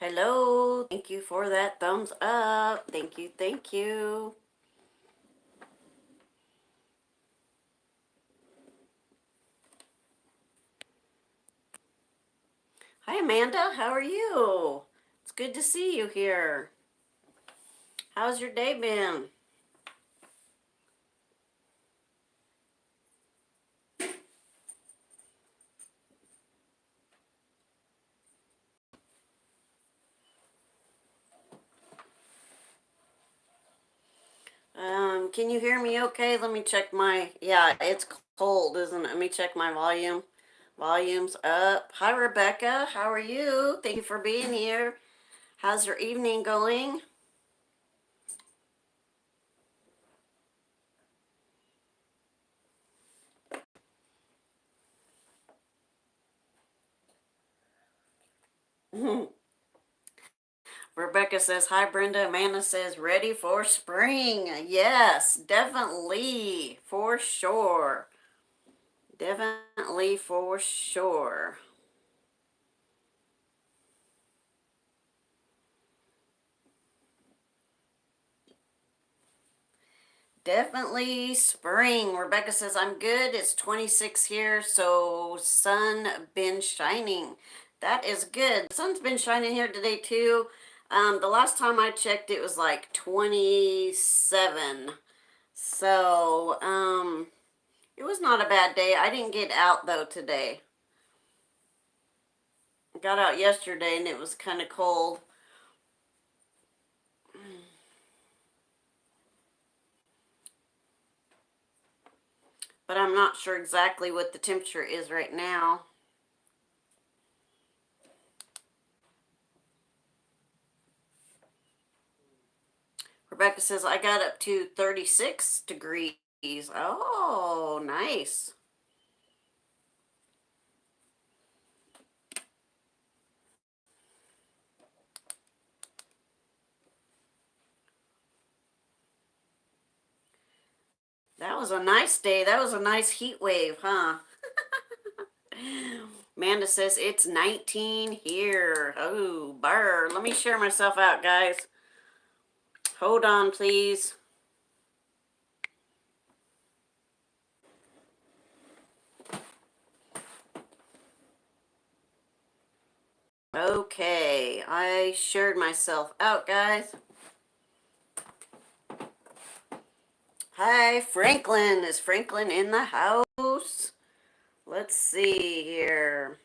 Hello. Thank you for that thumbs up. Thank you. Thank you. Hi, Amanda. How are you? It's good to see you here. How's your day been? Can you hear me okay? Let me check my, yeah, it's cold, isn't it? Let me check my volume. Volume's up. Hi, Rebecca. How are you? Thank you for being here. How's your evening going? Rebecca says, hi, Brenda. Amanda says, ready for spring. Yes, definitely. For sure. Definitely for sure. Definitely spring. Rebecca says, I'm good. It's 26 here, so sun been shining. That is good. The sun's been shining here today too. The last time I checked, it was like 27. So, it was not a bad day. I didn't get out though today. I got out yesterday and it was kind of cold. But I'm not sure exactly what the temperature is right now. Rebecca says, I got up to 36 degrees. Oh, nice. That was a nice day. That was a nice heat wave, huh? Amanda says, it's 19 here. Oh, burr. Let me share myself out, guys. Hold on, please. Okay, I shared myself out, guys. Hi, Franklin. Is Franklin in the house? Let's see here.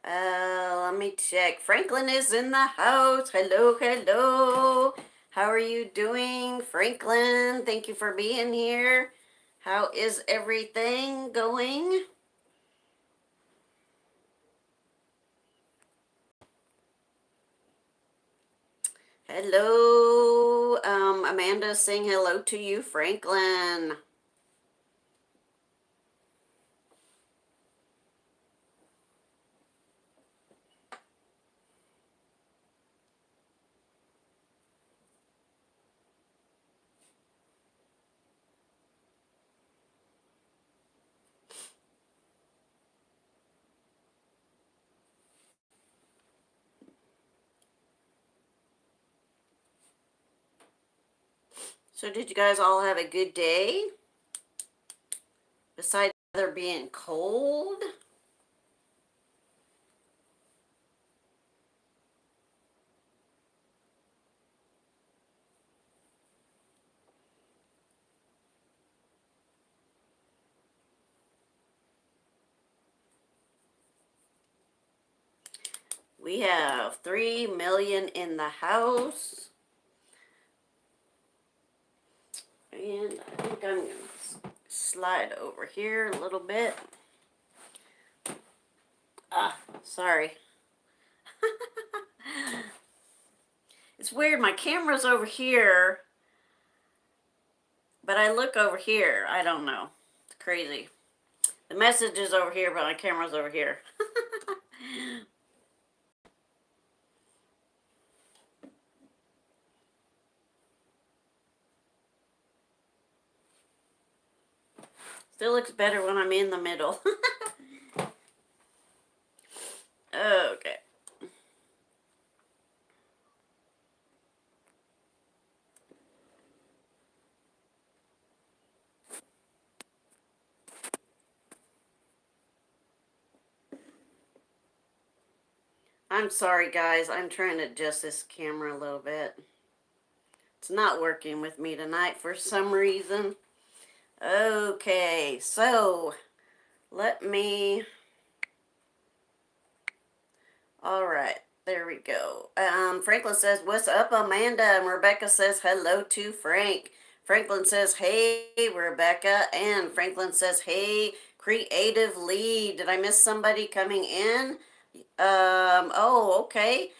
Let me check. Franklin is in the house. Hello, hello. How are you doing, Franklin? Thank you for being here. How is everything going? Hello. Amanda saying hello to you, Franklin. So did you guys all have a good day? Besides there being cold? We have 3 million in the house. And I think I'm going to slide over here a little bit. Ah, sorry. It's weird. My camera's over here, but I look over here. I don't know. It's crazy. The message is over here, but my camera's over here. Still looks better when I'm in the middle. I'm sorry, guys. I'm trying to adjust this camera a little bit. It's not working with me tonight for some reason. Okay, so let me. All right, there we go. Franklin says, "What's up, Amanda?" And Rebecca says, "Hello to Frank." Franklin says, "Hey, Rebecca." And Franklin says, "Hey, creative lead." Did I miss somebody coming in? Oh, okay.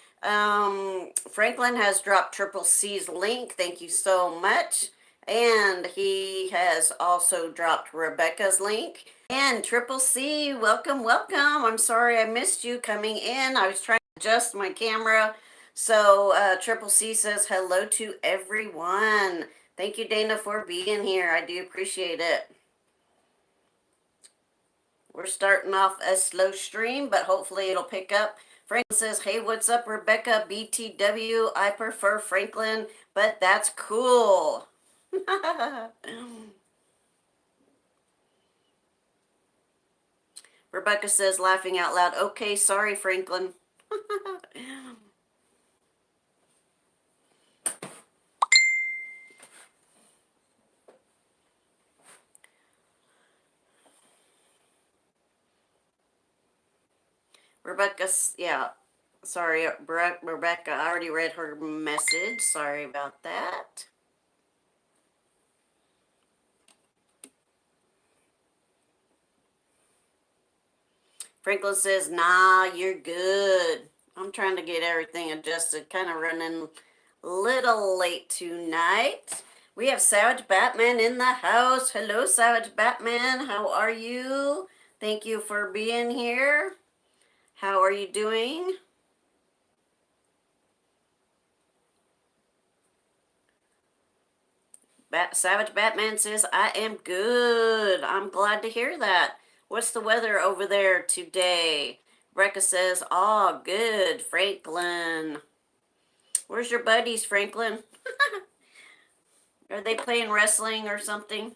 Franklin has dropped Triple C's link. Thank you so much. And he has also dropped Rebecca's link. And Triple C, welcome, welcome. I'm sorry I missed you coming in. I was trying to adjust my camera. So, Triple C says hello to everyone. Thank you, Dana, for being here. I do appreciate it. We're starting off a slow stream, but hopefully it'll pick up. Franklin says, "Hey, what's up, Rebecca? BTW. I prefer Franklin, but that's cool." Rebecca says, laughing out loud, "Okay, sorry, Franklin." Rebecca's, yeah. Sorry, Rebecca, I already read her message. Sorry about that. Franklin says, "Nah, you're good." I'm trying to get everything adjusted, kind of running a little late tonight. We have Savage Batman in the house. Hello, Savage Batman. How are you? Thank you for being here. How are you doing? Savage Batman says, "I am good." I'm glad to hear that. What's the weather over there today? Rebecca says, "Oh, good, Franklin." Where's your buddies, Franklin? Are they playing wrestling or something?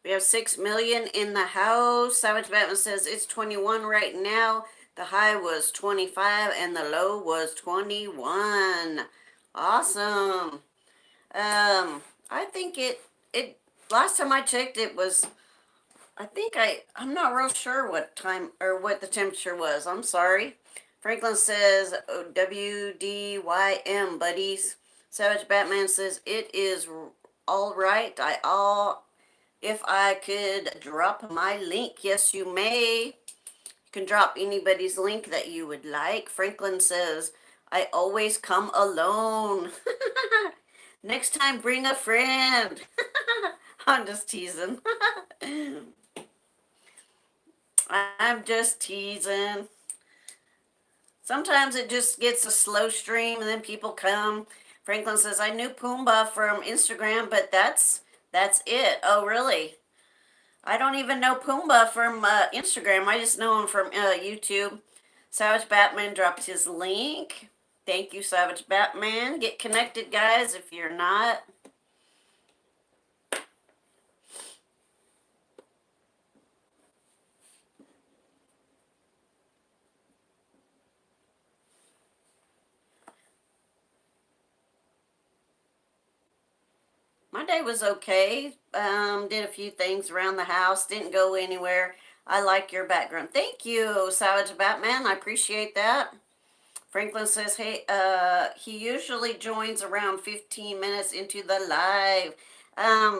We have 6 million in the house. Savage Batman says it's 21 right now. The high was 25 and the low was 21. Awesome. I think it last time I checked it was I'm not real sure what time or what the temperature was. I'm sorry. Franklin says, oh, WDYM buddies. Savage Batman says it is all right. If I could drop my link, yes, you may. You can drop anybody's link that you would like. Franklin says, "I always come alone." Next time, bring a friend. I'm just teasing. I'm just teasing. Sometimes it just gets a slow stream and then people come. Franklin says, "I knew Pumbaa from Instagram, but that's it." Oh, really? I don't even know Pumbaa from Instagram. I just know him from YouTube. Savage Batman dropped his link. Thank you, Savage Batman. Get connected, guys, if you're not. My day was okay. Did a few things around the house. Didn't go anywhere. I like your background. Thank you, Savage Batman. I appreciate that. Franklin says, "Hey, he usually joins around 15 minutes into the live.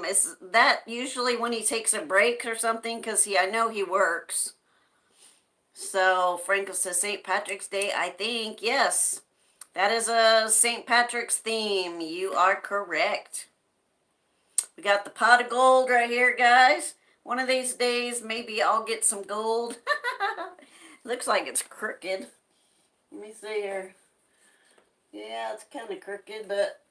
Is that usually when he takes a break or something? Because I know he works." So Franklin says, "St. Patrick's Day, I think. Yes, that is a St. Patrick's theme. You are correct. We got the pot of gold right here, guys. One of these days, maybe I'll get some gold." Looks like it's crooked. Let me see here. Yeah, it's kind of crooked, but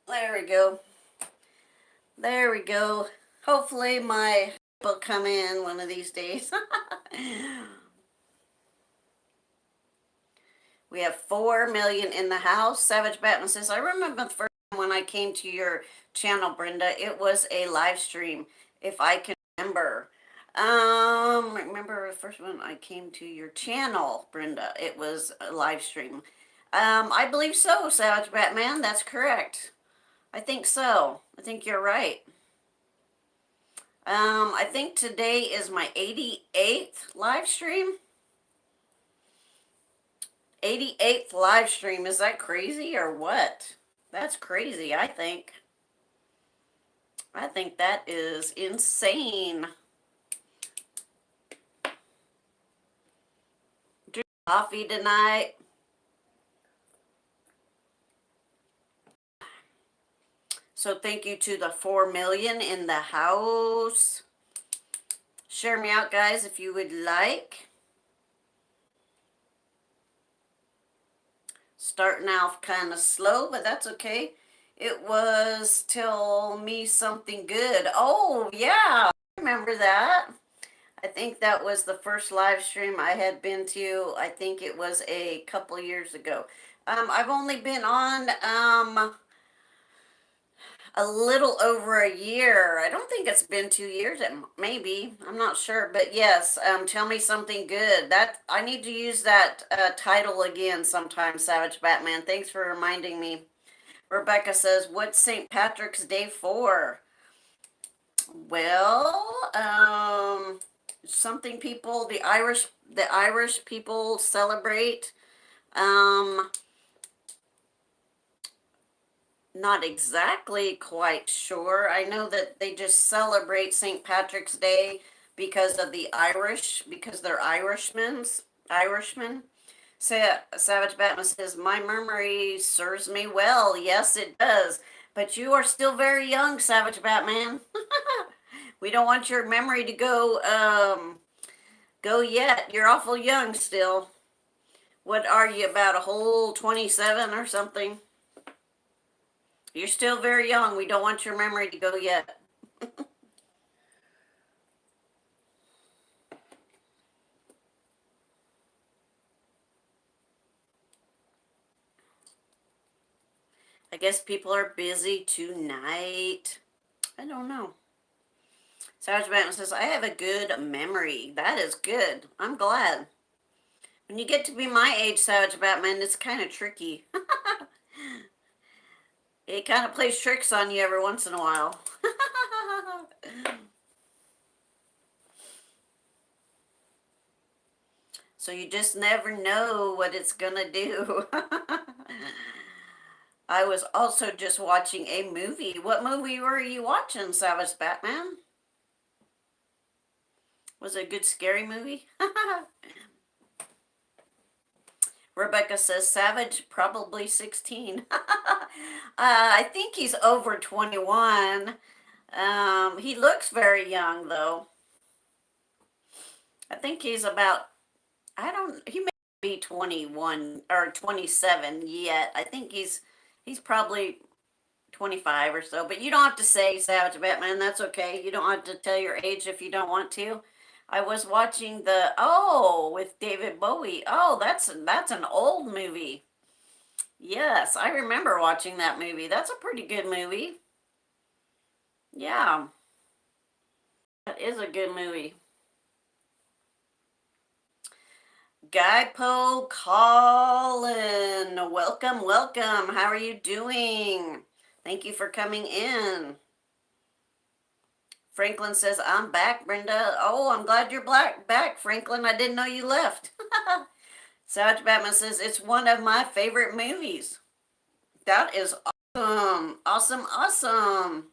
there we go. There we go. Hopefully my will come in one of these days. We have 4 million in the house. Savage Batman says, I remember the first time when I came to your channel, Brenda, it was a live stream, if I can remember. Remember the first one I came to your channel, Brenda, it was a live stream. I believe so, Savage Batman, that's correct. I think so. I think you're right. I think today is my 88th live stream. 88th live stream. Is that crazy or what? That's crazy, I think. I think that is insane. Drink coffee tonight. So thank you to the 4 million in the house. Share me out, guys, if you would like. Starting off kind of slow, but that's okay. It was Tell Me Something Good. Oh, yeah, I remember that. I think that was the first live stream I had been to. I think it was a couple years ago. I've only been on a little over a year. I don't think it's been 2 years. Maybe. I'm not sure. But yes, Tell Me Something Good. That I need to use that title again sometime, Savage Batman. Thanks for reminding me. Rebecca says, what's St. Patrick's Day for? Well, something people, the Irish people celebrate. Not exactly quite sure. I know that they just celebrate St. Patrick's Day because of the Irish, because they're Irishmen. Savage Batman says, my memory serves me well. Yes, it does. But you are still very young, Savage Batman. We don't want your memory to go yet. You're awful young still. What are you, about a whole 27 or something? You're still very young. We don't want your memory to go yet. I guess people are busy tonight. I don't know. Savage Batman says, I have a good memory. That is good. I'm glad. When you get to be my age, Savage Batman, it's kind of tricky. It kind of plays tricks on you every once in a while. So you just never know what it's gonna do. I was also just watching a movie. What movie were you watching, Savage Batman? Was it a good scary movie? Rebecca says, Savage, probably 16. I think he's over 21. He looks very young, though. I think he's about, he may be 21 or 27 yet. I think he's probably 25 or so, but you don't have to say, Savage Batman, that's okay. You don't have to tell your age if you don't want to. I was watching with David Bowie. Oh, that's an old movie. Yes, I remember watching that movie. That's a pretty good movie. Yeah, that is a good movie. Guypo Colin, welcome, welcome. How are you doing? Thank you for coming in. Franklin says, I'm back, Brenda. Oh, I'm glad you're back, Franklin. I didn't know you left. Savage Batman says, it's one of my favorite movies. That is awesome. Awesome, awesome.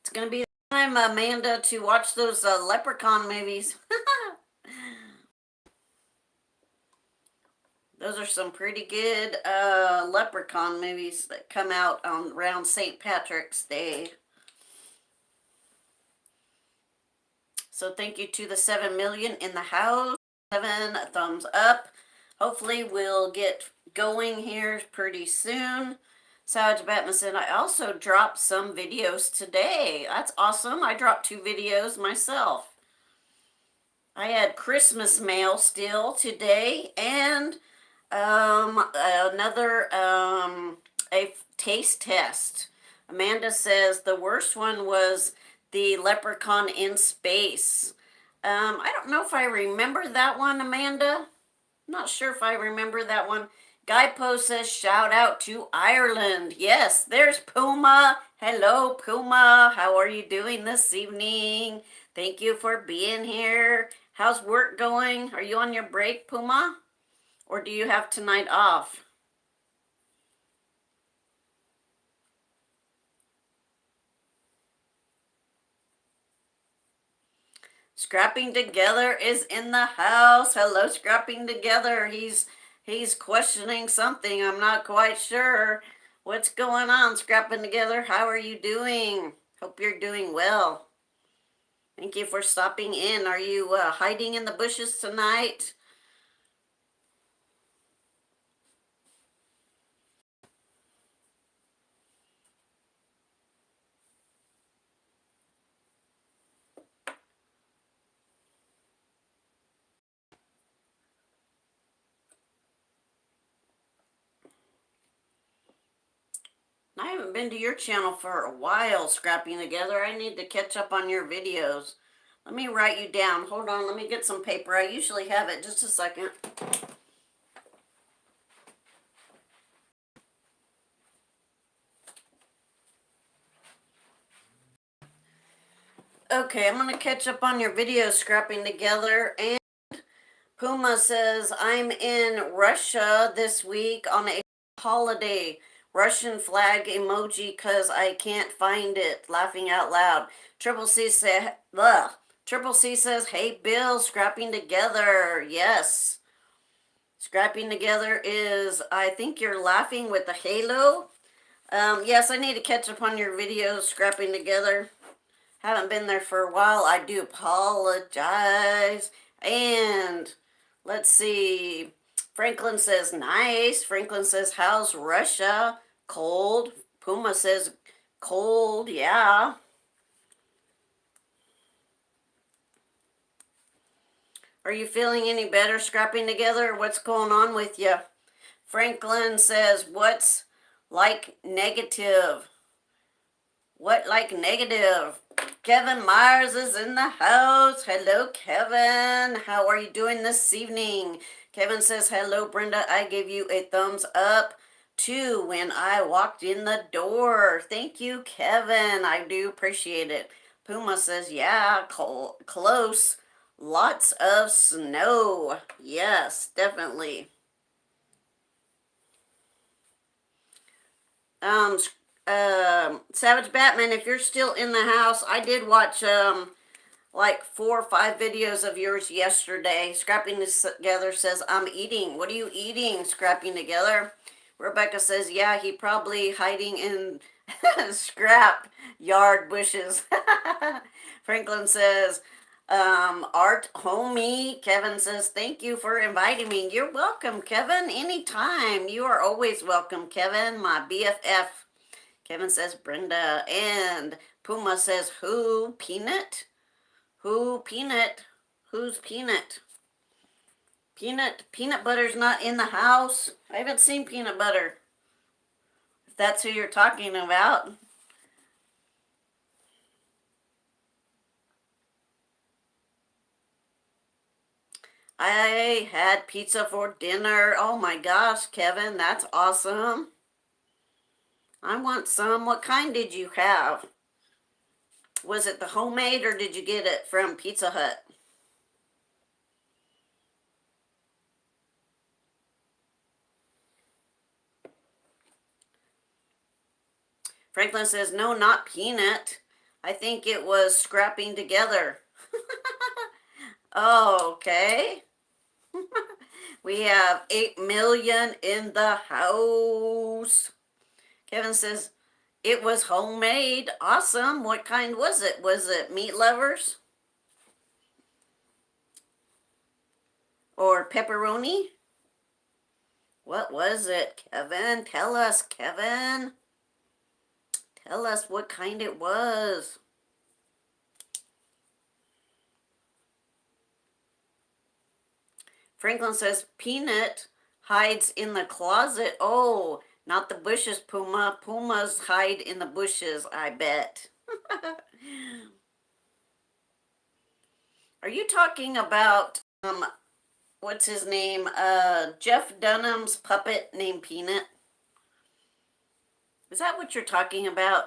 It's going to be time, Amanda, to watch those Leprechaun movies. Those are some pretty good Leprechaun movies that come out around St. Patrick's Day. So thank you to the 7 million in the house. 7 thumbs up. Hopefully we'll get going here pretty soon. Savage Batman said, I also dropped some videos today. That's awesome. I dropped 2 videos myself. I had Christmas mail still today and another a taste test. Amanda says the worst one was the leprechaun in space. I don't know if I remember that one, Amanda. Not sure if I remember that one. Guy Post says, shout out to Ireland. Yes, there's Puma. Hello, Puma. How are you doing this evening? Thank you for being here. How's work going? Are you on your break, Puma? Or do you have tonight off? Scrapping Together is in the house. Hello, Scrapping Together. He's questioning something. I'm not quite sure what's going on. Scrapping Together, how are you doing? Hope you're doing well. Thank you for stopping in. Are you hiding in the bushes tonight? I haven't been to your channel for a while, Scrapping Together. I need to catch up on your videos. Let me write you down. Hold on, let me get some paper. I usually have it. Just a second. Okay, I'm going to catch up on your videos, Scrapping Together. And Puma says, I'm in Russia this week on a holiday. Russian flag emoji because I can't find it. Laughing out loud. Triple C said, ugh. Triple C says, hey Bill, Scrapping Together. Yes. Scrapping Together is, I think you're laughing with the halo. Yes, I need to catch up on your videos, Scrapping Together. Haven't been there for a while. I do apologize. And let's see. Franklin says, nice. Franklin says, how's Russia? Cold. Puma says, cold. Yeah. Are you feeling any better, Scrapping Together? What's going on with you? Franklin says, what's like negative? What like negative? Kevin Myers is in the house. Hello, Kevin. How are you doing this evening? Kevin says, hello, Brenda. I gave you a thumbs up too when I walked in the door. Thank you, Kevin. I do appreciate it. Puma says, yeah, close. Lots of snow. Yes, definitely. Um, Savage Batman, if you're still in the house, I did watch like 4 or 5 videos of yours yesterday. Scrapping Together says, I'm eating. What are you eating, Scrapping Together? Rebecca says, yeah, he probably hiding in scrap yard bushes. Franklin says, Art homie. Kevin says, thank you for inviting me. You're welcome, Kevin. Anytime. You are always welcome, Kevin, my BFF. Kevin says, Brenda. And Puma says, who? Peanut? Who? Peanut? Who's Peanut? Peanut butter's not in the house. I haven't seen peanut butter. If that's who you're talking about. I had pizza for dinner. Oh my gosh, Kevin, that's awesome. I want some. What kind did you have? Was it the homemade or did you get it from Pizza Hut? Franklin says, no, not peanut. I think it was Scrapping Together. Oh, okay. We have 8 million in the house. Kevin says, it was homemade. Awesome. What kind was it? Was it meat lovers? Or pepperoni? What was it, Kevin? Tell us, Kevin. Tell us what kind it was. Franklin says Peanut hides in the closet. Oh, not the bushes, Puma. Pumas hide in the bushes, I bet. Are you talking about what's his name? Jeff Dunham's puppet named Peanut? Is that what you're talking about?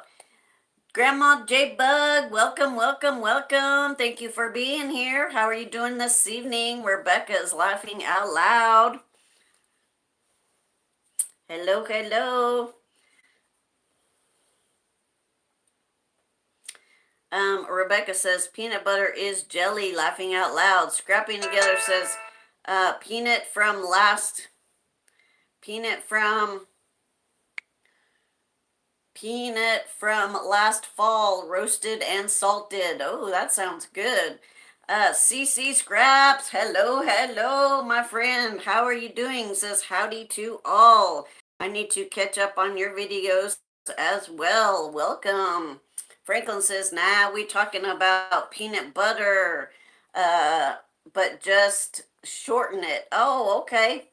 Grandma J Bug, welcome, welcome, welcome. Thank you for being here. How are you doing this evening? Rebecca is laughing out loud. Hello, hello. Rebecca says peanut butter is jelly, laughing out loud. Scrapping Together says peanut from last fall, roasted and salted. Oh, that sounds good. CC Scraps, hello, hello, my friend. How are you doing? Says howdy to all. I need to catch up on your videos as well. Welcome. Franklin says, nah, we talking about peanut butter, but just shorten it. Oh, okay.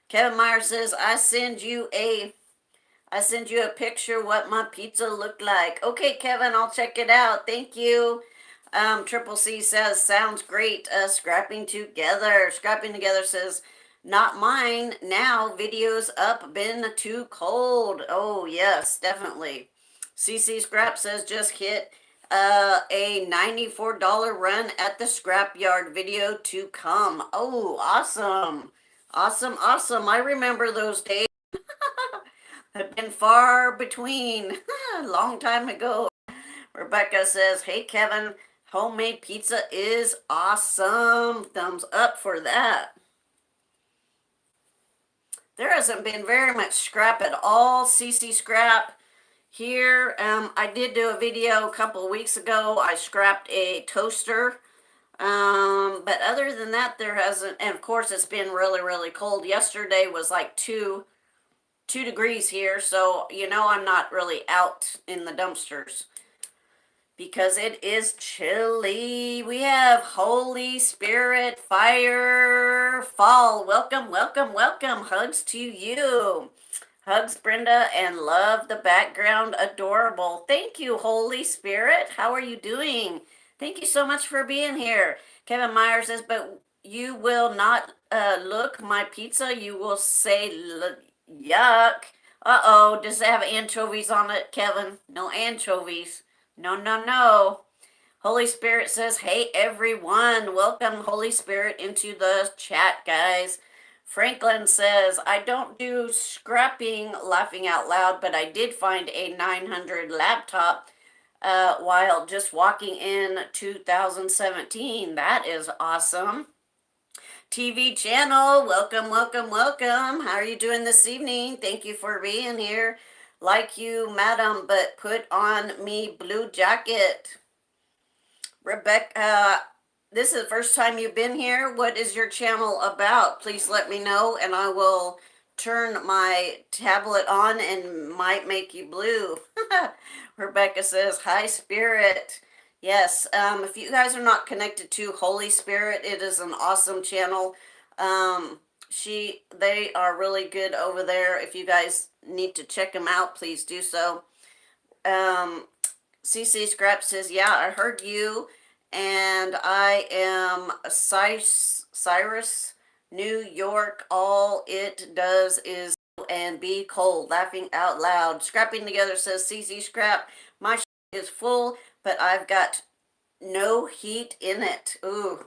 Kevin Meyer says, I send you a picture what my pizza looked like. Okay, Kevin, I'll check it out. Thank you. Triple C says, sounds great. Scrapping Together. Scrapping Together says, not mine. Now videos up, been too cold. Oh, yes, definitely. CC Scrap says, just hit a $94 run at the scrapyard, video to come. Oh, awesome. Awesome, awesome. I remember those days. Have been far between. A long time ago. Rebecca says, hey, Kevin, homemade pizza is awesome. Thumbs up for that. There hasn't been very much scrap at all. CC Scrap here. I did do a video a couple of weeks ago. I scrapped a toaster. But other than that, there hasn't. And of course, it's been really, really cold. Yesterday was like 2 degrees here, so I'm not really out in the dumpsters because it is chilly. We have Holy Spirit Fire Fall. Welcome, welcome, welcome. Hugs to you. Hugs, Brenda, and love the background. Adorable. Thank you, Holy Spirit. How are you doing? Thank you so much for being here. Kevin Meyer says, but you will not look my pizza. You will say, yuck. Uh-oh, does it have anchovies on it, Kevin? No anchovies. No, no, no. Holy Spirit says, hey, everyone. Welcome, Holy Spirit, into the chat, guys. Franklin says, I don't do scrapping, laughing out loud, but I did find a 900 laptop while just walking in 2017. That is awesome. TV channel, welcome, welcome, welcome. How are you doing this evening? Thank you for being here. Like you, madam, but put on me blue jacket. Rebecca, this is the first time you've been here. What is your channel about? Please let me know and I will turn my tablet on and might make you blue. Rebecca says, hi, Spirit. Yes, if you guys are not connected to Holy Spirit, it is an awesome channel. They are really good over there. If you guys need to check them out, please do so. CC Scrap says, yeah, I heard you, and I am Cyrus, New York. All it does is and be cold. Laughing out loud. Scrapping Together says, CC Scrap, my is full, but I've got no heat in it. Ooh.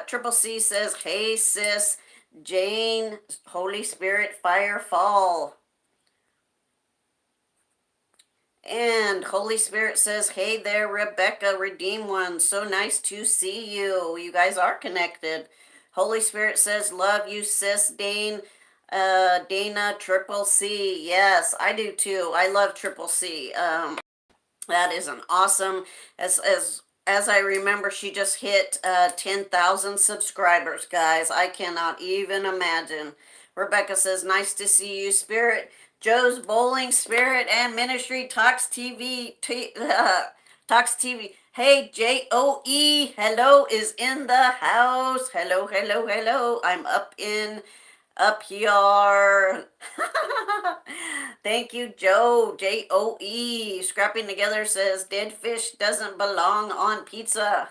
Triple C says, hey, sis, Jane, Holy Spirit, fire fall. And Holy Spirit says, hey there, Rebecca, Redeem One. So nice to see you. You guys are connected. Holy Spirit says, love you, sis, Dana, Triple C. Yes, I do too. I love Triple C. That is an awesome, as I remember, she just hit 10,000 subscribers, guys. I cannot even imagine. Rebecca says, nice to see you, Spirit. Joe's Bowling Spirit and Ministry Talks TV. Talks TV. Hey, JOE, hello is in the house. Hello, hello, hello. I'm up here. Thank you, Joe. JOE. Scrapping Together says dead fish doesn't belong on pizza.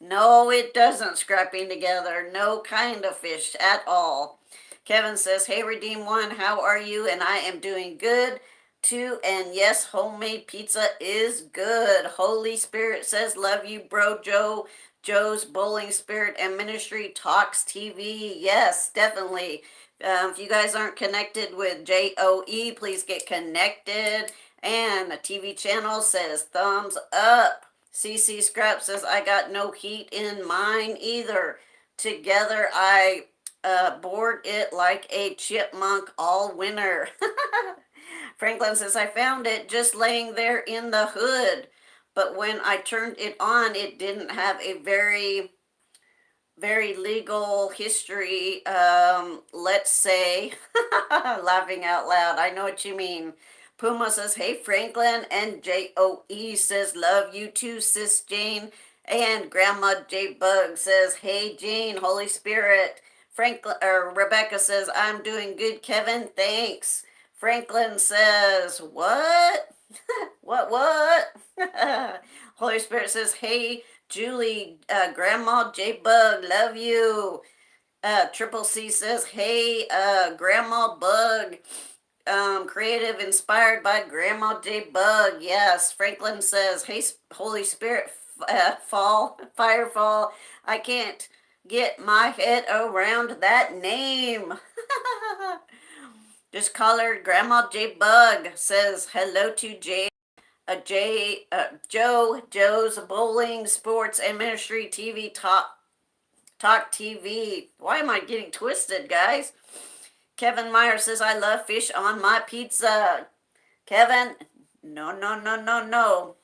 No, it doesn't. Scrapping Together. No kind of fish at all. Kevin says, hey, Redeem One, how are you? And I am doing good too. And yes, homemade pizza is good. Holy Spirit says, love you, bro, Joe. Joe's Bowling Spirit and Ministry Talks TV. Yes, definitely. If you guys aren't connected with JOE, please get connected. And the TV channel says thumbs up. CC Scrap says, I got no heat in mine either. Together I board it like a chipmunk all winter. Franklin says, I found it just laying there in the hood. But when I turned it on, it didn't have a very, very legal history. Let's say, laughing out loud. I know what you mean. Puma says, hey, Franklin. And JOE says, love you too, Sis Jane. And Grandma J Bug says, hey, Jane, Holy Spirit. Rebecca says, I'm doing good, Kevin. Thanks. Franklin says, what? What? Holy Spirit says, hey, Julie, Grandma J Bug, love you. Triple C says, hey, Grandma Bug, creative inspired by Grandma J Bug. Yes. Franklin says, hey, Holy Spirit, Firefall, I can't get my head around that name. Just call her Grandma J Bug. Says hello to Joe's Bowling Sports and Ministry TV Talk TV. Why am I getting twisted, guys? Kevin Meyer says, I love fish on my pizza. Kevin, no.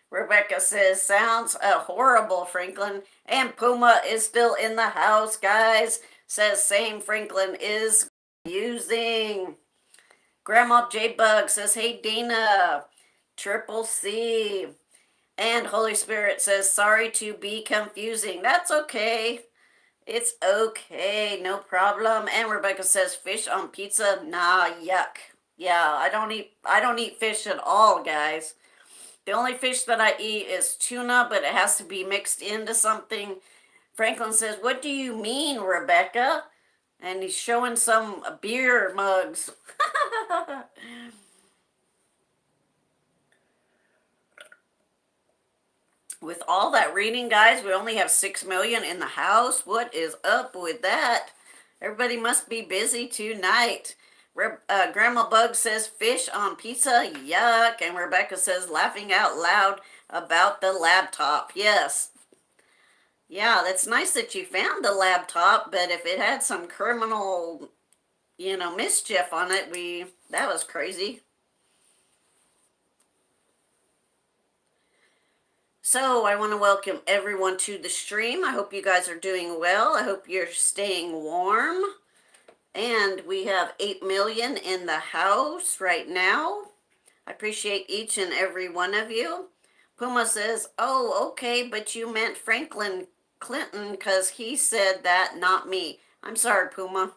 Rebecca says, sounds horrible, Franklin. And Puma is still in the house, guys. Says, same Franklin is using. Grandma J Bug says, hey, Dana. Triple C. And Holy Spirit says, sorry to be confusing. That's okay. It's okay. No problem. And Rebecca says, fish on pizza? Nah, yuck. Yeah, I don't eat fish at all, guys. The only fish that I eat is tuna, but it has to be mixed into something. Franklin says, what do you mean, Rebecca? And he's showing some beer mugs. With all that reading, guys, we only have 6 million in the house. What is up with that? Everybody must be busy tonight. Grandma Bug says fish on pizza, yuck. And Rebecca says laughing out loud about the laptop. Yes. Yeah, that's nice that you found the laptop, but if it had some criminal, mischief on it, that was crazy. So I want to welcome everyone to the stream. I hope you guys are doing well. I hope you're staying warm. And we have 8 million in the house right now. I appreciate each and every one of you. Puma says, oh, okay, but you meant Franklin Clinton because he said that, not me. I'm sorry, Puma.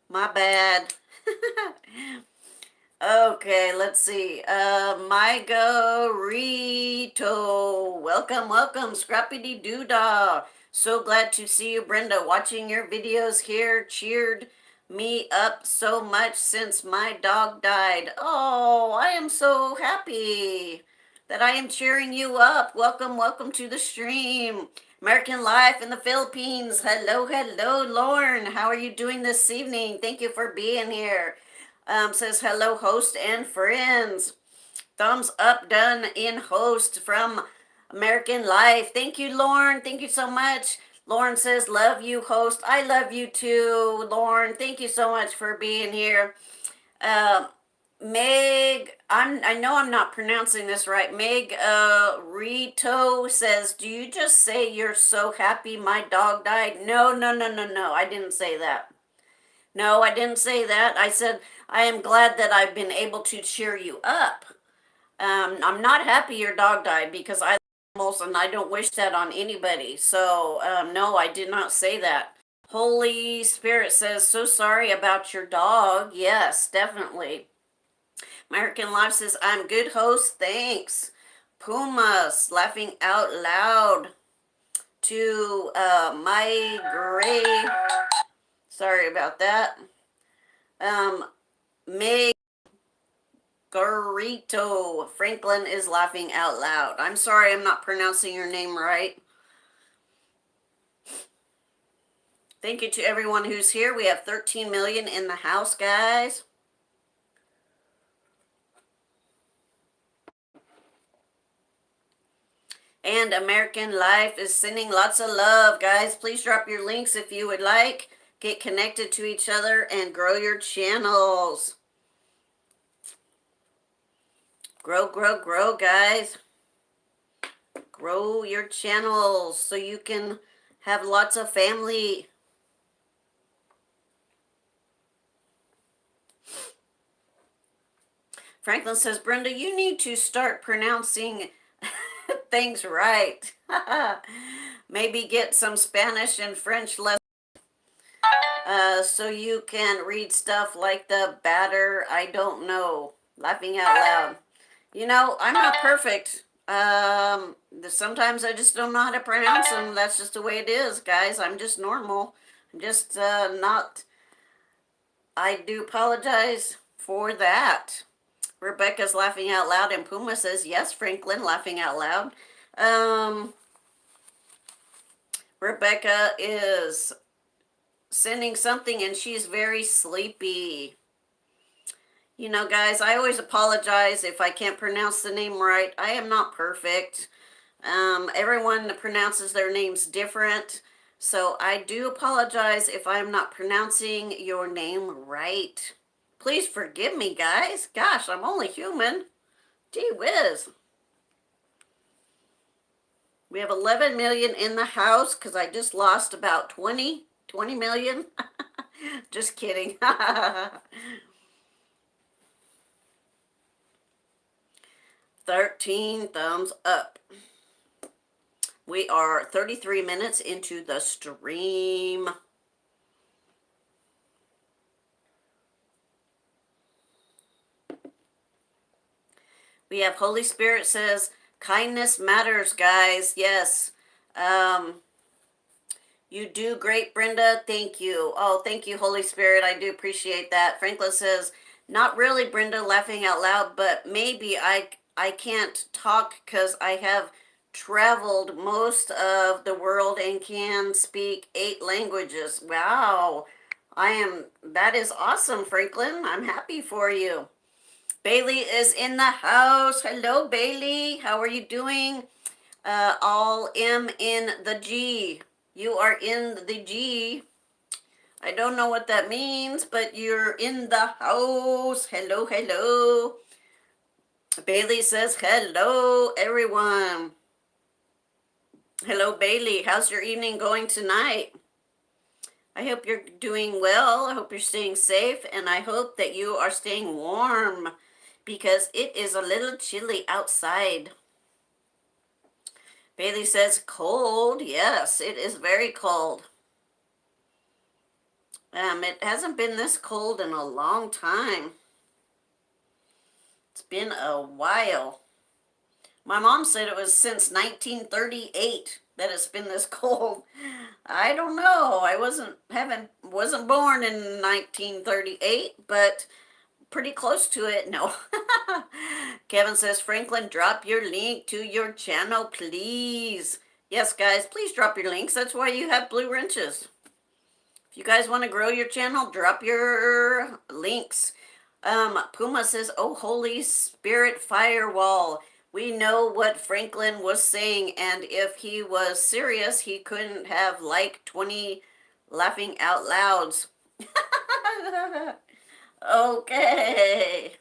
My bad. Okay, let's see. Margarito. Welcome, Scrappy Doodah. So glad to see you, Brenda. Watching your videos here cheered me up so much since my dog died. Oh, I am so happy that I am cheering you up. Welcome to the stream. American Life in the Philippines. Hello, Lauren. How are you doing this evening? Thank you for being here. Says hello, host and friends. Thumbs up done in host from American Life. Thank you, Lauren. Thank you so much. Lauren says, love you, host. I love you too, Lauren. Thank you so much for being here. Meg, I know I'm not pronouncing this right. Meg Rito says, do you just say you're so happy my dog died? No. I didn't say that. No, I didn't say that. I said I am glad that I've been able to cheer you up. I'm not happy your dog died because I love animals and I don't wish that on anybody. So, no, I did not say that. Holy Spirit says, so sorry about your dog. Yes, definitely. American Life says, I'm good host. Thanks. Pumas laughing out loud to my gray. Sorry about that. Um, Meg Garito Franklin is laughing out loud. I'm sorry I'm not pronouncing your name right. Thank you to everyone who's here. We have 13 million in the house, guys. And American Life is sending lots of love, guys. Please drop your links if you would like. Get connected to each other and grow your channels. Grow, grow, grow, guys. Grow your channels so you can have lots of family. Franklin says, Brenda, you need to start pronouncing things right. Maybe get some Spanish and French lessons so you can read stuff like the batter. I don't know. Laughing out loud. You know, I'm not perfect. Sometimes I just don't know how to pronounce them. That's just the way it is, guys. I'm just normal. I'm just not. I do apologize for that. Rebecca's laughing out loud, and Puma says, yes, Franklin, laughing out loud. Rebecca is sending something, and she's very sleepy. You know, guys, I always apologize if I can't pronounce the name right. I am not perfect. Everyone pronounces their names different. So I do apologize if I'm not pronouncing your name right. Please forgive me, guys. Gosh, I'm only human. Gee whiz. We have 11 million in the house because I just lost about 20 million. Just kidding. 13 thumbs up. We are 33 minutes into the stream. We have Holy Spirit says, kindness matters, guys. Yes. You do great, Brenda. Thank you. Oh, thank you, Holy Spirit. I do appreciate that. Franklin says, not really, Brenda, laughing out loud, but maybe I can't talk because I have traveled most of the world and can speak 8 languages. Wow. That is awesome, Franklin. I'm happy for you. Bailey is in the house. Hello, Bailey. How are you doing? All M in the G. You are in the G. I don't know what that means, but you're in the house. Hello, hello. Bailey says, hello, everyone. Hello, Bailey. How's your evening going tonight? I hope you're doing well. I hope you're staying safe, and I hope that you are staying warm because it is a little chilly outside. Bailey says, cold. Yes, it is very cold. It hasn't been this cold in a long time. It's been a while. My mom said it was since 1938 that it's been this cold. I don't know. I wasn't born in 1938, but pretty close to it. No. Kevin says, Franklin, drop your link to your channel, please. Yes, guys, please drop your links. That's why you have blue wrenches. If you guys want to grow your channel, drop your links. Puma says, oh, Holy Spirit firewall. We know what Franklin was saying, and if he was serious, he couldn't have like 20 laughing out louds. Okay.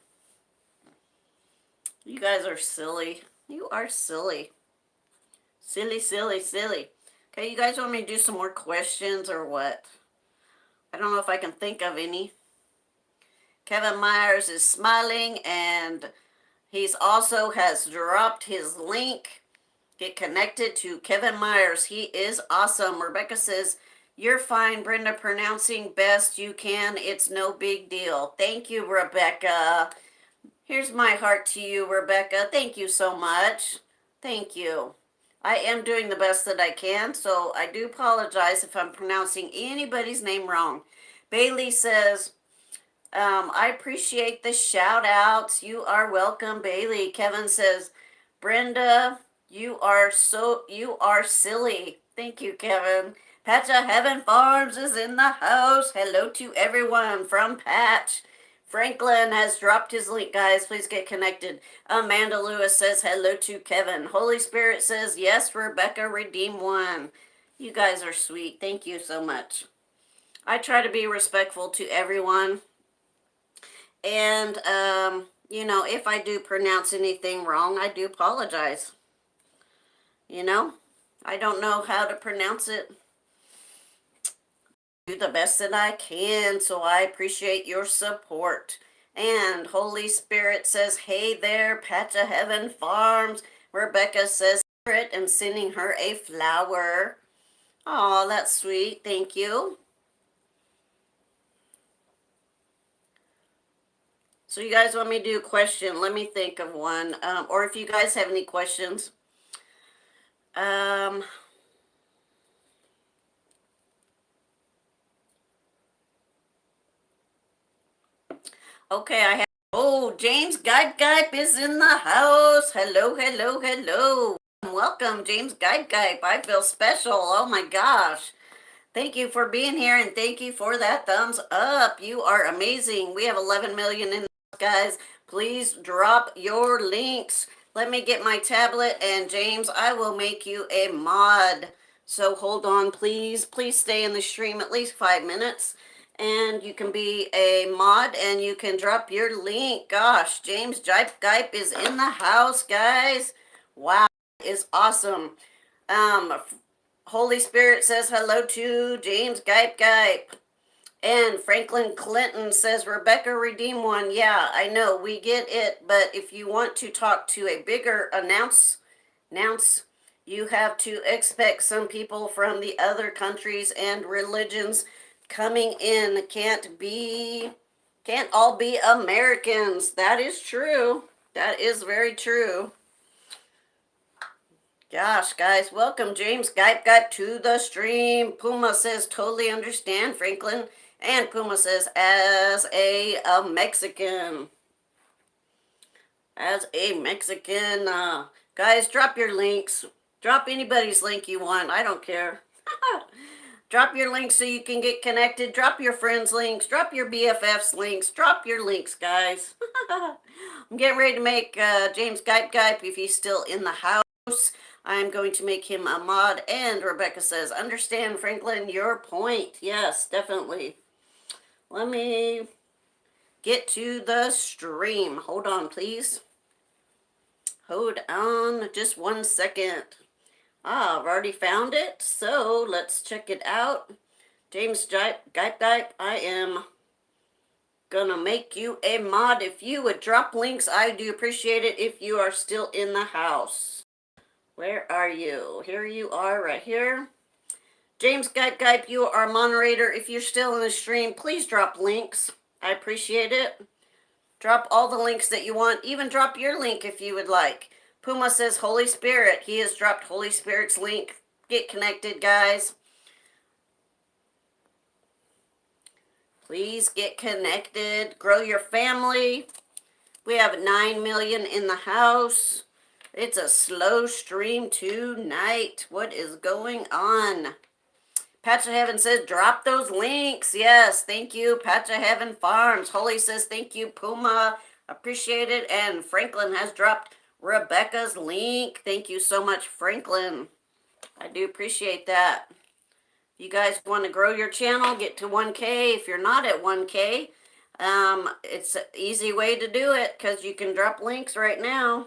You guys are silly. You are silly. Silly, silly, silly. Okay, you guys want me to do some more questions or what? I don't know if I can think of any. Kevin Myers is smiling, and he's also has dropped his link. Get connected to Kevin Myers. He is awesome. Rebecca says, "You're fine, Brenda, pronouncing best you can. It's no big deal." Thank you, Rebecca. Here's my heart to you, Rebecca. Thank you so much. Thank you. I am doing the best that I can, so I do apologize if I'm pronouncing anybody's name wrong. Bailey says, I appreciate the shout outs. You are welcome, Bailey. Kevin says, Brenda, you are silly. Thank you, Kevin. Patch of Heaven Farms is in the house. Hello to everyone from Patch. Franklin has dropped his link, guys. Please get connected. Amanda Lewis says hello to Kevin. Holy Spirit says yes, Rebecca, redeem one. You guys are sweet. Thank you so much. I try to be respectful to everyone. And, if I do pronounce anything wrong, I do apologize. I don't know how to pronounce it. Do the best that I can, so I appreciate your support. And Holy Spirit says, hey there, Patch of Heaven Farms. Rebecca says, Spirit, and sending her a flower. Oh, that's sweet. Thank you. So you guys want me to do a question? Let me think of one. Or if you guys have any questions. Okay, I have. Oh, James Guipe is in the house. Hello, hello, hello. Welcome, James Guipe. I feel special. Oh my gosh. Thank you for being here, and thank you for that thumbs up. You are amazing. We have 11 million in the guys. Please drop your links. Let me get my tablet, and James, I will make you a mod. So hold on, please. Please stay in the stream at least 5 minutes. And you can be a mod, and you can drop your link. Gosh, James Guipe is in the house, guys. Wow, is awesome. Holy Spirit says hello to James Guipe. And Franklin Clinton says, Rebecca, redeem one. Yeah, I know, we get it. But if you want to talk to a bigger announce, you have to expect some people from the other countries and religions coming in. Can't all be Americans. That is true. That is very true. Gosh, guys, welcome James Guipe to the stream. Puma says, totally understand, Franklin. And Puma says, as a Mexican. Guys, drop your links. Drop anybody's link you want. I don't care. Drop your links so you can get connected. Drop your friends' links. Drop your BFF's links. Drop your links, guys. I'm getting ready to make James Guipe if he's still in the house. I'm going to make him a mod. And Rebecca says, understand, Franklin, your point. Yes, definitely. Let me get to the stream. Hold on, please. Hold on just 1 second. I've already found it, so let's check it out. James Guipe, I am gonna make you a mod. If you would drop links, I do appreciate it if you are still in the house. Where are you? Here you are, right here. James Guipe, you are a moderator. If you're still in the stream, please drop links. I appreciate it. Drop all the links that you want. Even drop your link if you would like. Puma says Holy Spirit. He has dropped Holy Spirit's link. Get connected, guys. Please get connected. Grow your family. We have 9 million in the house. It's a slow stream tonight. What is going on? Patch of Heaven says, drop those links. Yes, thank you, Patch of Heaven Farms. Holy says, thank you, Puma. Appreciate it. And Franklin has dropped Rebecca's link. Thank you so much, Franklin. I do appreciate that. You guys want to grow your channel, get to 1K. If you're not at 1K, it's an easy way to do it because you can drop links right now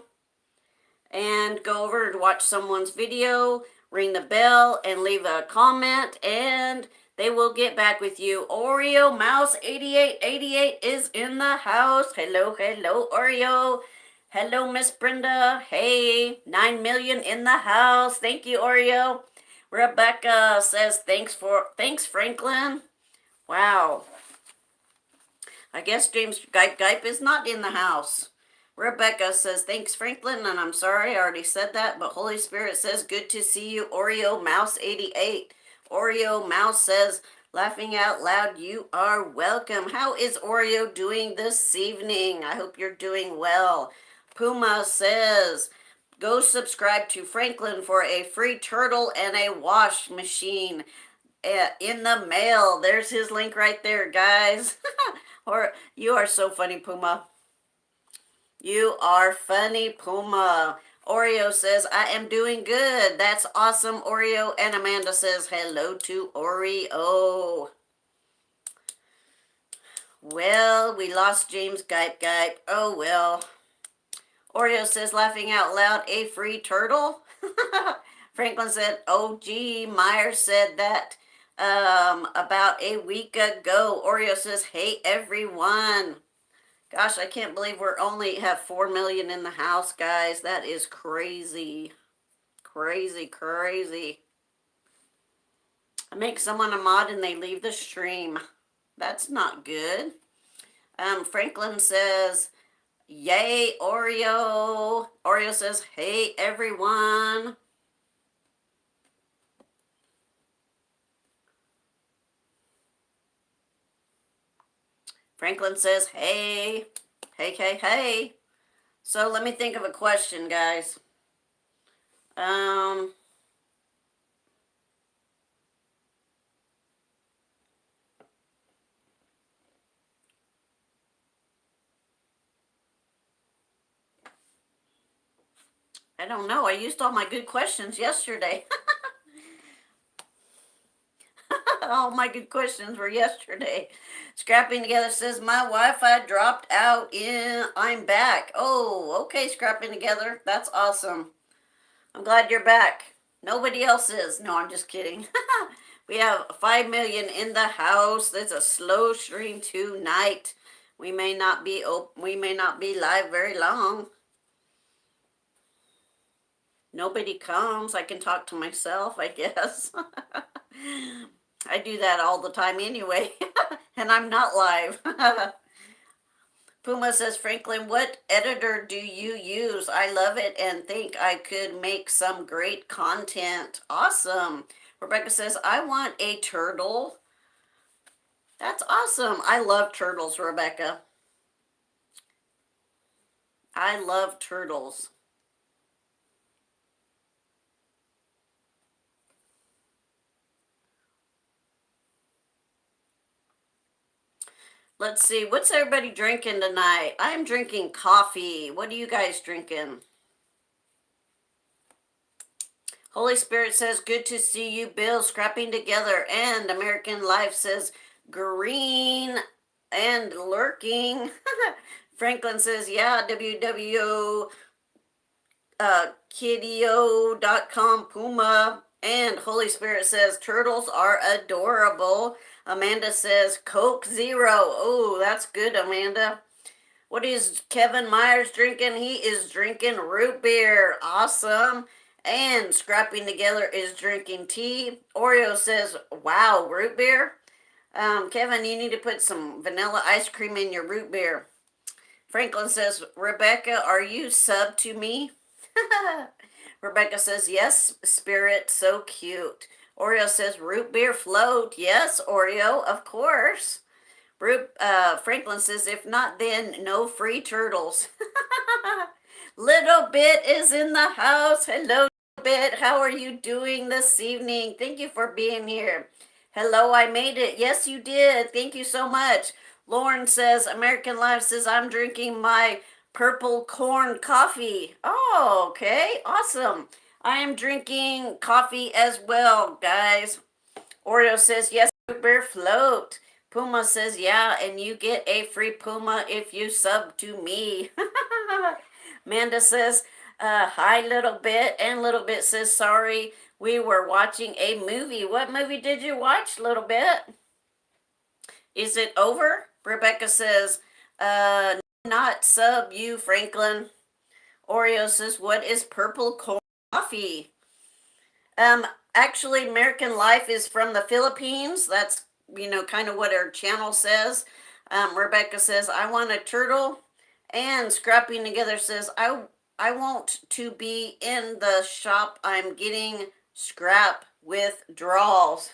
and go over to watch someone's video, ring the bell, and leave a comment, and They will get back with you. Oreo Mouse 8888 is in the house. Hello, hello, Oreo. Hello, Miss Brenda. Hey, 9 million in the house. Thank you, Oreo. Rebecca says thanks, Franklin. Wow. I guess James Gipe is not in the house. Rebecca says, thanks, Franklin, and I'm sorry I already said that, but Holy Spirit says, good to see you, Oreo Mouse 88. Oreo Mouse says, laughing out loud, you are welcome. How is Oreo doing this evening? I hope you're doing well. Puma says, go subscribe to Franklin for a free turtle and a wash machine in the mail. There's his link right there, guys. Or you are so funny, Puma. You are funny, Puma. Oreo says, I am doing good. That's awesome, Oreo. And Amanda says, hello to Oreo. Well, we lost James Gipe. Oh, well. Oreo says, laughing out loud, a free turtle? Franklin said, oh, gee, Myers said that about a week ago. Oreo says, hey, everyone. Gosh, I can't believe we're only have 4 million in the house, guys. That is crazy. Crazy, crazy. I make someone a mod and they leave the stream. That's not good. Franklin says, yay, Oreo. Oreo says, hey, everyone. Franklin says, hey, hey. So let me think of a question, guys. I don't know. I used all my good questions yesterday. All my good questions were yesterday. Scrapping Together says, my Wi-Fi dropped out I'm back. Oh, okay, Scrapping Together. That's awesome. I'm glad you're back. Nobody else is. No, I'm just kidding. We have 5 million in the house. It's a slow stream tonight. We may not be live very long. Nobody comes. I can talk to myself, I guess. I do that all the time anyway, and I'm not live. Puma says, Franklin, what editor do you use? I love it and think I could make some great content. Awesome. Rebecca says, I want a turtle. That's awesome. I love turtles, Rebecca. I love turtles. Let's see, what's everybody drinking tonight? I'm drinking coffee. What are you guys drinking? Holy Spirit says, good to see you, Bill, Scrapping Together. And American Life says, green and lurking. Franklin says, yeah, www. Kidio.com, Puma. And Holy Spirit says, turtles are adorable. Amanda says, Coke Zero. Oh, that's good, Amanda. What is Kevin Myers drinking? He is drinking root beer. Awesome. And Scrapping Together is drinking tea. Oreo says, wow, root beer? Kevin, you need to put some vanilla ice cream in your root beer. Franklin says, Rebecca, are you sub to me? Rebecca says, yes, Spirit, so cute. Oreo says, root beer float. Yes, Oreo, of course. Franklin says, if not, then no free turtles. Little Bit is in the house. Hello, Bit. How are you doing this evening? Thank you for being here. Hello, I made it. Yes, you did. Thank you so much. Lauren says, American Life says, I'm drinking my purple corn coffee. Oh, okay. Awesome. I am drinking coffee as well, guys. Oreo says, yes, root beer float. Puma says, yeah, and you get a free Puma if you sub to me. Amanda says, hi, Little Bit. And Little Bit says, sorry, we were watching a movie. What movie did you watch, little bit? Is it over? Rebecca says, not sub you, Franklin. Oreo says, what is purple coffee? Actually, American Life is from the Philippines. That's, kind of what our channel says. Rebecca says, I want a turtle. And Scrapping Together says, I want to be in the shop. I'm getting scrap withdrawals.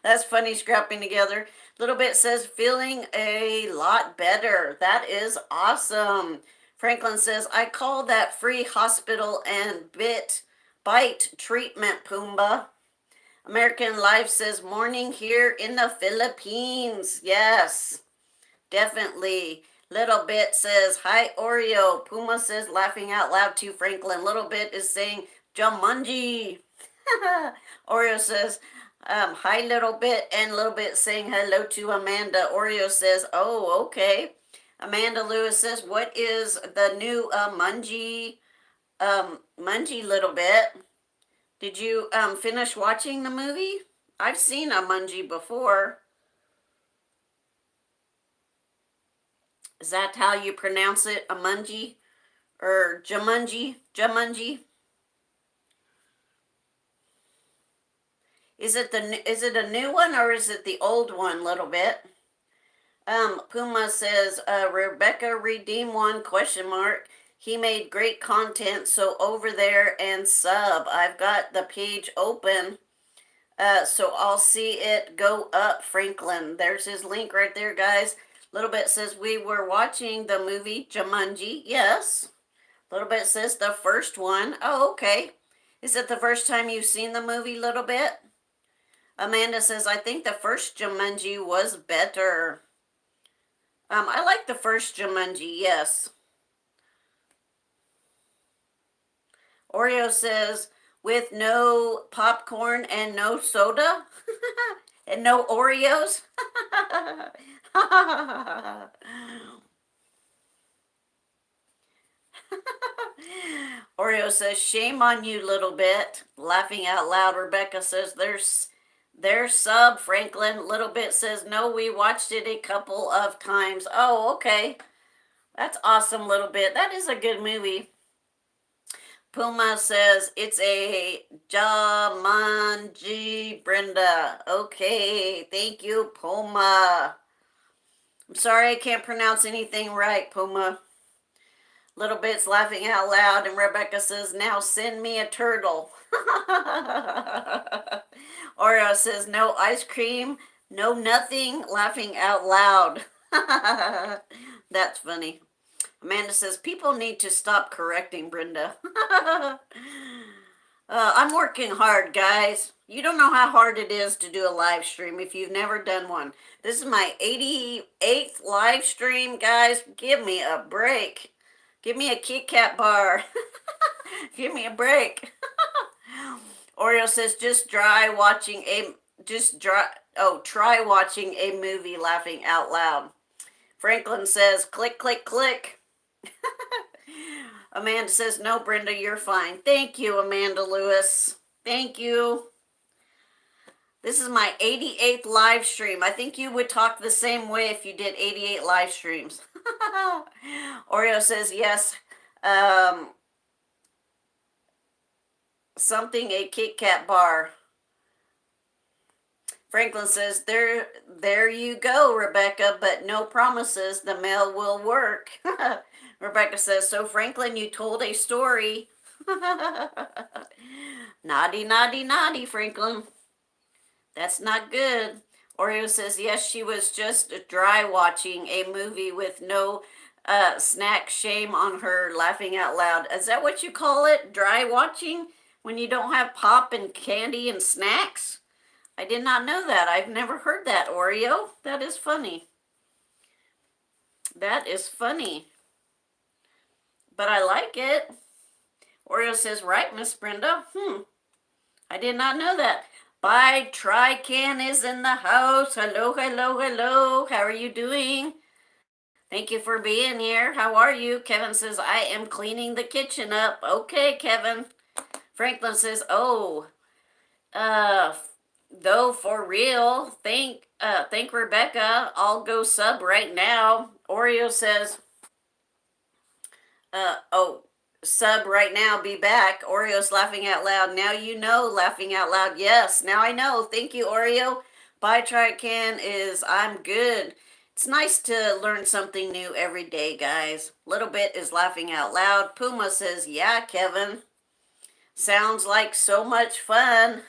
That's funny, Scrapping Together. Little Bit says, feeling a lot better. That is awesome. Franklin says, I call that free hospital and bite treatment, Pumbaa. American Life says, morning here in the Philippines. Yes, definitely. Little Bit says, hi, Oreo. Puma says, laughing out loud to Franklin. Little Bit is saying, Jumanji. Oreo says, hi, Little Bit. And Little Bit saying hello to Amanda. Oreo says, oh, okay. Amanda Lewis says, what is the new Mungie, Little Bit? Did you finish watching the movie? I've seen a Mungie before. Is that how you pronounce it? A Mungie? Or Jumanji? Jumanji? Is it a new one or is it the old one, Little Bit? Puma says, Rebecca redeem one, question mark. He made great content, so over there and sub. I've got the page open, so I'll see it go up, Franklin. There's his link right there, guys. Little Bit says, we were watching the movie Jumanji. Yes. Little Bit says, the first one. Oh, okay. Is it the first time you've seen the movie, Little Bit? Amanda says, I think the first Jumanji was better. I like the first Jumanji, yes. Oreo says, with no popcorn and no soda? And no Oreos? Oreo says, shame on you, Little Bit. Laughing out loud, Rebecca says, there's sub, Franklin. Little Bit says, no, we watched it a couple of times. Oh, okay. That's awesome, Little Bit. That is a good movie. Puma says, it's a Jumanji, Brenda. Okay, thank you, Puma. I'm sorry I can't pronounce anything right, Puma. Little Bit's laughing out loud, and Rebecca says, now send me a turtle. Oreo says, no ice cream, no nothing, laughing out loud. That's funny. Amanda says, people need to stop correcting Brenda. I'm working hard, guys. You don't know how hard it is to do a live stream if you've never done one. This is my 88th live stream, guys. Give me a break. Give me a Kit Kat bar. Give me a break. Oreo says, try watching a movie, laughing out loud. Franklin says, click, click, click. Amanda says, no, Brenda, you're fine. Thank you, Amanda Lewis. Thank you. This is my 88th live stream. I think you would talk the same way if you did 88 live streams. Oreo says, yes. Something, a Kit Kat bar. Franklin says, there you go, Rebecca, but no promises the mail will work. Rebecca says, so Franklin, you told a story. Naughty, naughty, naughty, Franklin. That's not good. Oreo says, yes, she was just dry watching a movie with no snack. Shame on her, laughing out loud. Is that what you call it? Dry watching? When you don't have pop and candy and snacks? I did not know that. I've never heard that, Oreo. That is funny. That is funny. But I like it. Oreo says, right, Miss Brenda? I did not know that. Bye, Trican is in the house. Hello, hello, hello. How are you doing? Thank you for being here. How are you? Kevin says, I am cleaning the kitchen up. Okay, Kevin. Franklin says, oh, uh, though for real, thank Rebecca. I'll go sub right now. Oreo says, oh, sub right now, be back. Oreo's laughing out loud. Now you know, laughing out loud. Yes, now I know. Thank you, Oreo. Bye, Trican is I'm good. It's nice to learn something new every day, guys. Little bit is laughing out loud. Puma says, yeah, Kevin. Sounds like so much fun.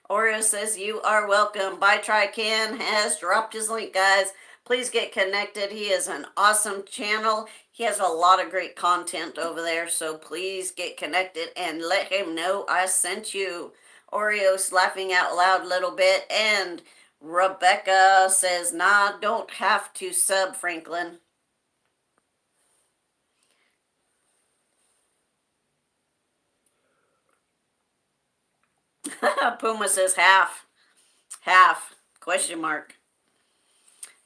Oreo says, you are welcome. Bye, Trican has dropped his link, guys. Please get connected. He is an awesome channel. He has a lot of great content over there, so please get connected and let him know I sent you. Oreo's laughing out loud a little bit, and Rebecca says, nah, don't have to sub, Franklin. Puma says half. Half. Question mark.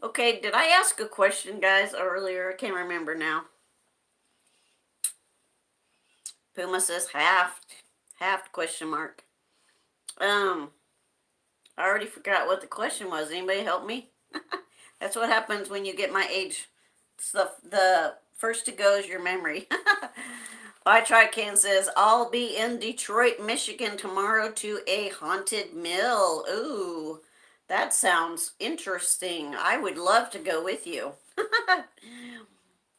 Okay, did I ask a question, guys, earlier? I can't remember now. Puma says half. Half question mark. I already forgot what the question was. Anybody help me? That's what happens when you get my age. It's the first to go is your memory. Bye, Trican says, I'll be in Detroit, Michigan tomorrow to a haunted mill. Ooh, that sounds interesting. I would love to go with you.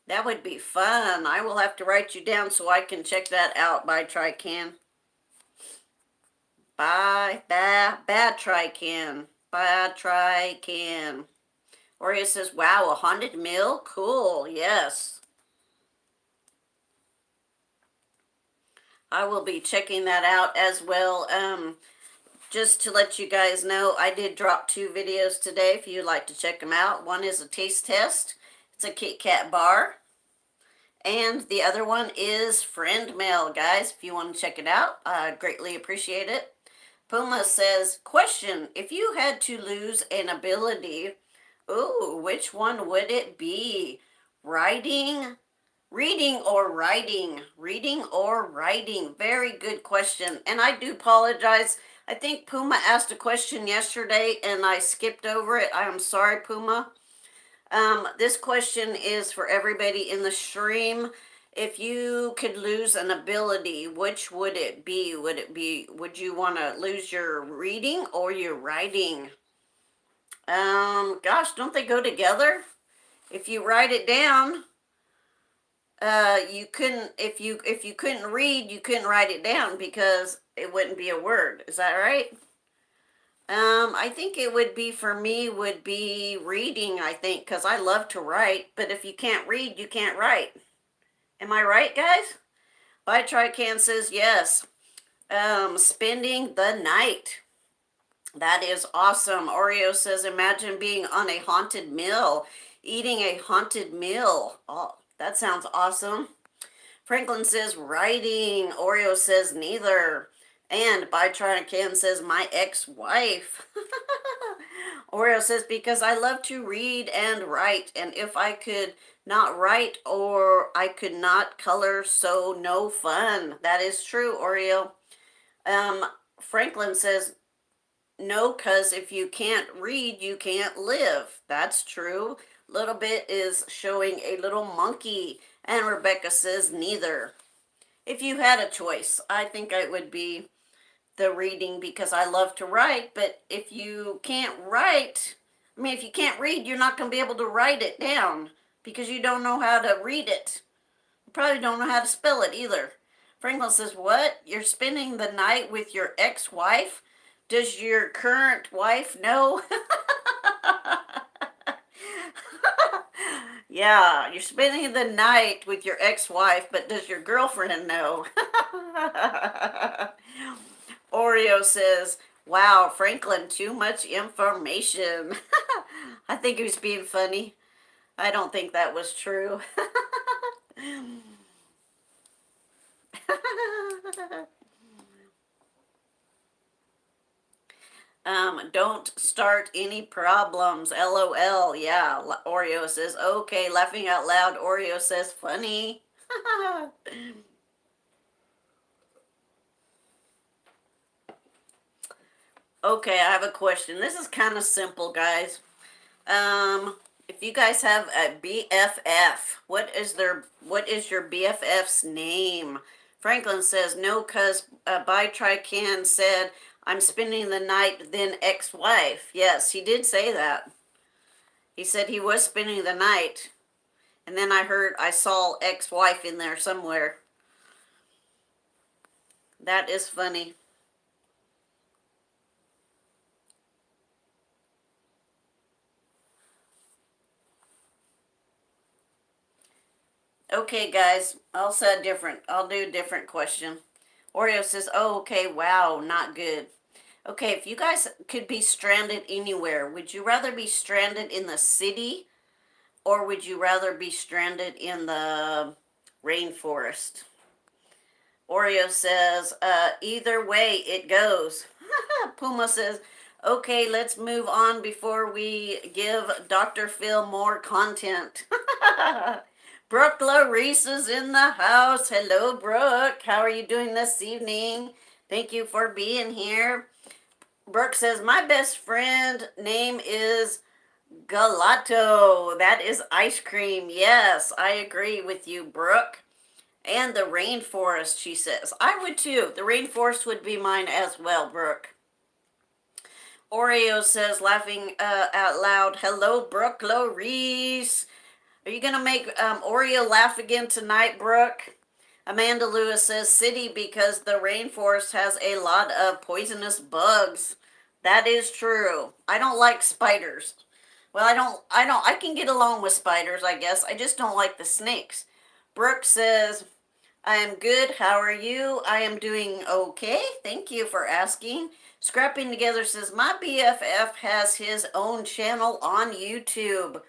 That would be fun. I will have to write you down so I can check that out. Bye, Trican. Bye. Bad Trican. Bad Trican. Oreo says, wow, a haunted mill? Cool, yes. I will be checking that out as well. Just to let you guys know, I did drop 2 videos today if you'd like to check them out. One is a taste test. It's a Kit Kat bar. And the other one is friend mail, guys. If you want to check it out, I greatly appreciate it. Puma says, question, if you had to lose an ability, ooh, which one would it be? Reading or writing? Reading or writing? Very good question. And I do apologize. I think Puma asked a question yesterday and I skipped over it. I am sorry, Puma. This question is for everybody in the stream. If you could lose an ability, which would it be? Would you want to lose your reading or your writing? Gosh, don't they go together? If you write it down, you couldn't, if you couldn't read, you couldn't write it down because it wouldn't be a word. Is that right? I think it would be, for me, would be reading, I think, because I love to write, but if you can't read, you can't write. Am I right, guys? Bye, Trican says yes. Spending the night. That is awesome. Oreo says, imagine being on a haunted mill, eating a haunted meal. Oh, that sounds awesome. Franklin says writing. Oreo says neither. And By Trican says my ex-wife. Oreo says because I love to read and write, and if I could not write or I could not color, so no fun. That is true, Oreo. Franklin says no, because if you can't read, you can't live. That's true. Little bit is showing a little monkey, and Rebecca says neither. If you had a choice, I think it would be the reading because I love to write, but if you can't write, I mean, if you can't read, you're not going to be able to write it down because you don't know how to read it. You probably don't know how to spell it either. Franklin says, what? You're spending the night with your ex-wife? Does your current wife know? Yeah, you're spending the night with your ex-wife, but does your girlfriend know? Oreo says, wow, Franklin, too much information. I think he was being funny. I don't think that was true. Don't start any problems. LOL. Yeah, Oreo says, okay, laughing out loud. Oreo says, funny. Okay, I have a question. This is kind of simple, guys. If you guys have a BFF, what is your BFF's name? Franklin says no, cause By Trican said I'm spending the night then ex-wife. Yes, he did say that. He said he was spending the night, and then I saw ex-wife in there somewhere. That is funny. Okay, guys, I'll do a different question. Oreo says, oh, okay, wow, not good. Okay, if you guys could be stranded anywhere, would you rather be stranded in the city or would you rather be stranded in the rainforest? Oreo says, either way it goes. Puma says, okay, let's move on before we give Dr. Phil more content. Brooke Larice is in the house. Hello, Brooke. How are you doing this evening? Thank you for being here. Brooke says, my best friend name is Gelato. That is ice cream. Yes, I agree with you, Brooke. And the rainforest, she says. I would too. The rainforest would be mine as well, Brooke. Oreo says, laughing out loud, hello, Brooke Larice. Are you going to make Oreo laugh again tonight, Brooke? Amanda Lewis says city because the rainforest has a lot of poisonous bugs. That is true. I don't like spiders. Well, I can get along with spiders, I guess. I just don't like the snakes. Brooke says, I am good. How are you? I am doing okay. Thank you for asking. Scrapping Together says, my BFF has his own channel on YouTube.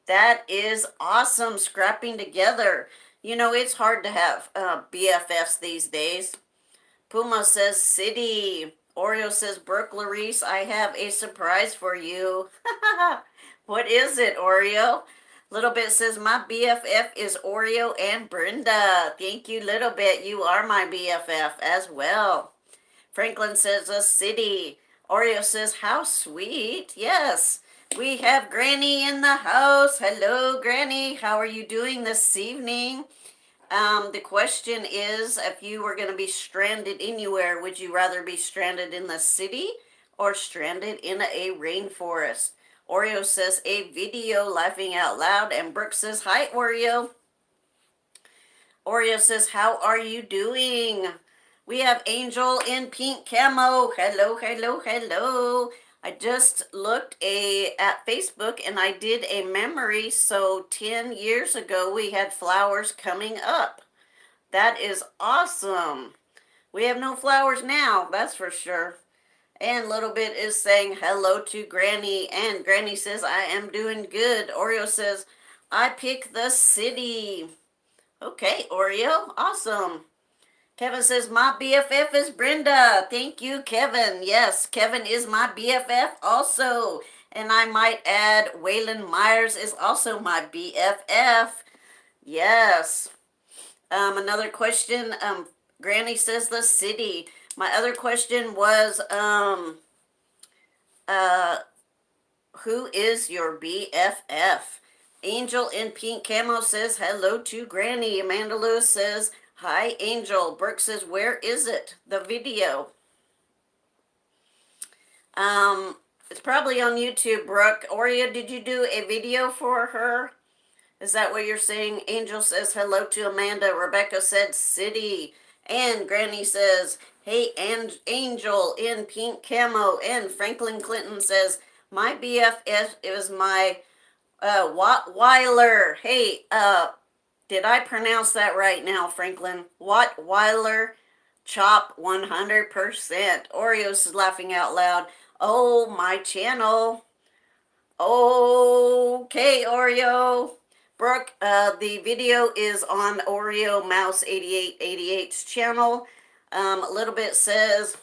That is awesome. Scrapping Together. You know, it's hard to have BFFs these days. Puma says, city. Oreo says, Brooke Larice, I have a surprise for you. What is it, Oreo? Little Bit says, my BFF is Oreo and Brenda. Thank you, Little Bit. You are my BFF as well. Franklin says, a city. Oreo says, how sweet. Yes, we have Granny in the house. Hello, Granny. How are you doing this evening? The question is, if you were going to be stranded anywhere, would you rather be stranded in the city or stranded in a rainforest? Oreo says a video, laughing out loud, and Brooke says, hi, Oreo. Oreo says, how are you doing? We have Angel in pink camo. Hello, hello, hello. I just looked at Facebook and I did a memory. So 10 years ago, we had flowers coming up. That is awesome. We have no flowers now, that's for sure. And Little Bit is saying hello to Granny. And Granny says, I am doing good. Oreo says, I pick the city. Okay, Oreo. Awesome. Kevin says, my BFF is Brenda. Thank you, Kevin. Yes, Kevin is my BFF also. And I might add, Waylon Myers is also my BFF. Yes. Another question. Granny says the city. My other question was, who is your BFF? Angel in pink camo says hello to Granny. Amanda Lewis says, hi, Angel. Brooke says, where is it? The video. It's probably on YouTube, Brooke. Oreo, did you do a video for her? Is that what you're saying? Angel says hello to Amanda. Rebecca said city. And Granny says, hey, and Angel in pink camo. And Franklin Clinton says, my BFF is my Wattweiler. Hey, did I pronounce that right now, Franklin? Wattweiler Chop 100%. Oreo's laughing out loud. Oh, my channel. Okay, Oreo. Brooke, the video is on Oreo Mouse 8888's channel. A little bit says,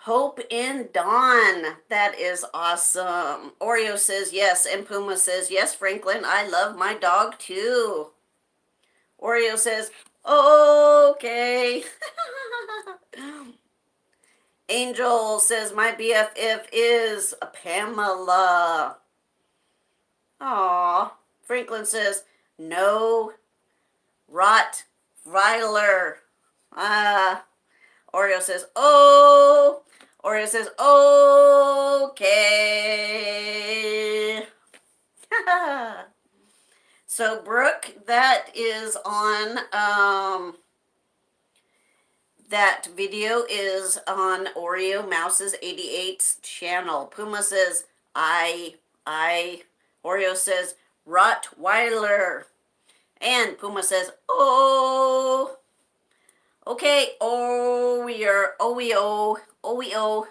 Hope in Dawn. That is awesome. Oreo says yes, and Puma says, yes, Franklin, I love my dog too. Oreo says, okay. Angel says, my BFF is a Pamela. Aw. Franklin says, no, Rottweiler. Oreo says, oh. Oreo says, okay. So, Brooke, that is on, that video is on Oreo Mouse's 88's channel. Puma says, I. Oreo says, Rottweiler. And Puma says, oh. Okay, oh, we are, oh, we oh, oh, we oh,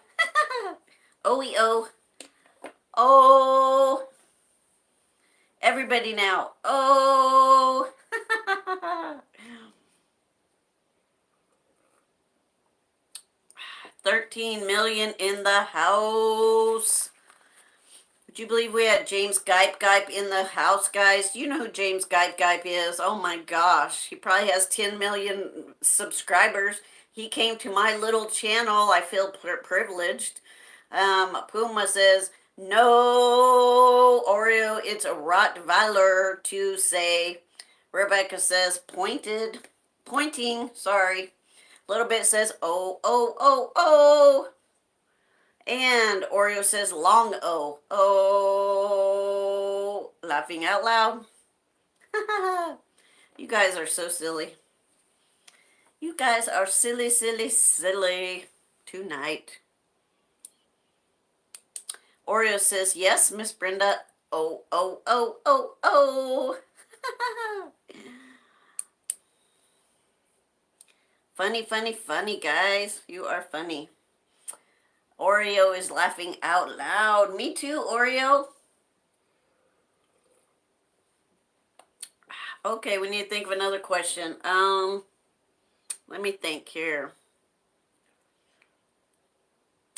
oh, we oh, oh, everybody now, oh, 13 million in the house. Would you believe we had James Gipe in the house, guys? Do you know who James Gipe is? Oh my gosh. He probably has 10 million subscribers. He came to my little channel. I feel privileged. Puma says, no, Oreo, it's a Rottweiler to say. Rebecca says, pointing, sorry. Little bit says, oh, oh, oh, oh. And Oreo says long O. Oh, laughing out loud. You guys are so silly. You guys are silly, silly, silly tonight. Oreo says, yes, Miss Brenda. Oh, oh, oh, oh, oh. Funny, funny, funny, guys. You are funny. Oreo is laughing out loud. Me too, Oreo. Okay, we need to think of another question. Let me think here.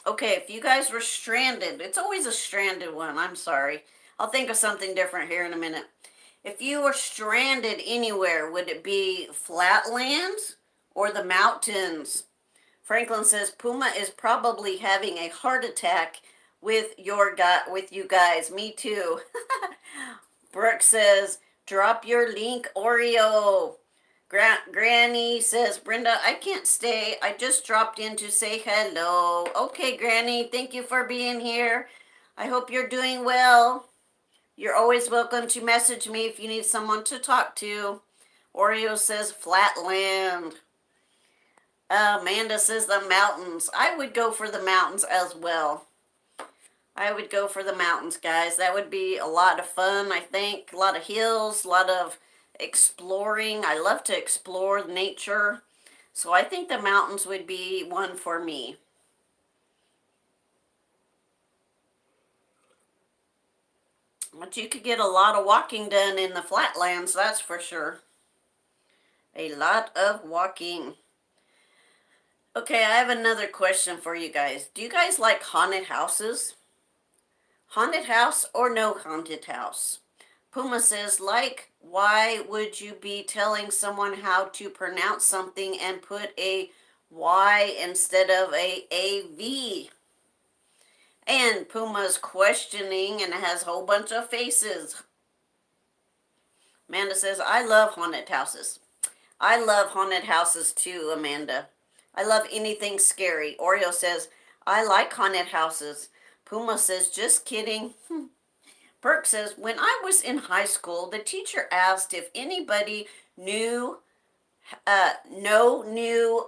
Okay, if you guys were stranded, it's always a stranded one. I'm sorry. I'll think of something different here in a minute. If you were stranded anywhere, would it be flatlands or the mountains? Franklin says Puma is probably having a heart attack with you guys. Me too. Brooke says, drop your link, Oreo. Granny says, Brenda, I can't stay. I just dropped in to say hello. Okay, Granny, thank you for being here. I hope you're doing well. You're always welcome to message me if you need someone to talk to. Oreo says flatland. Amanda says the mountains. I would go for the mountains as well. I would go for the mountains, guys. That would be a lot of fun, I think. A lot of hills, a lot of exploring. I love to explore nature. So I think the mountains would be one for me. But you could get a lot of walking done in the flatlands, that's for sure. A lot of walking. Okay, I have another question for you guys. Do you guys like haunted houses? Haunted house or no haunted house? Puma says, like, why would you be telling someone how to pronounce something and put a Y instead of a AV? And Puma's questioning and has a whole bunch of faces. Amanda says, I love haunted houses. I love haunted houses too, Amanda. I love anything scary. Oreo says, I like haunted houses. Puma says, just kidding. Burke says, when I was in high school, the teacher asked if anybody knew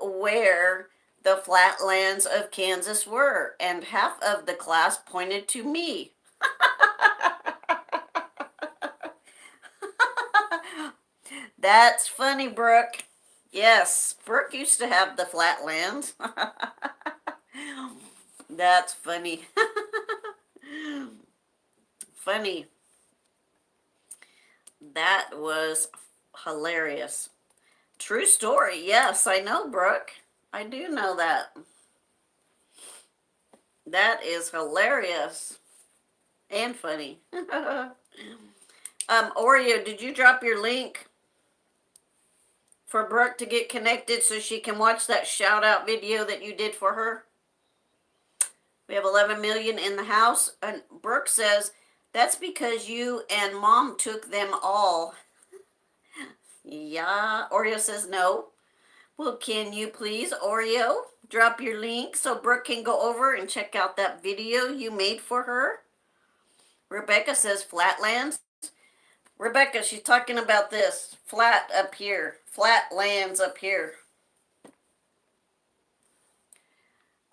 where the flatlands of Kansas were, and half of the class pointed to me. That's funny, Brooke. Yes, Brooke used to have the flatlands. That's funny. Funny. That was hilarious. True story. Yes, I know, Brooke. I do know that. That is hilarious and funny. Oreo, did you drop your link for Brooke to get connected so she can watch that shout out video that you did for her? We have 11 million in the house. And Brooke says, that's because you and mom took them all. Yeah. Oreo says no. Well, can you please, Oreo, drop your link so Brooke can go over and check out that video you made for her? Rebecca says Flatlands. Rebecca, she's talking about this. Flat up here. Flat lands up here.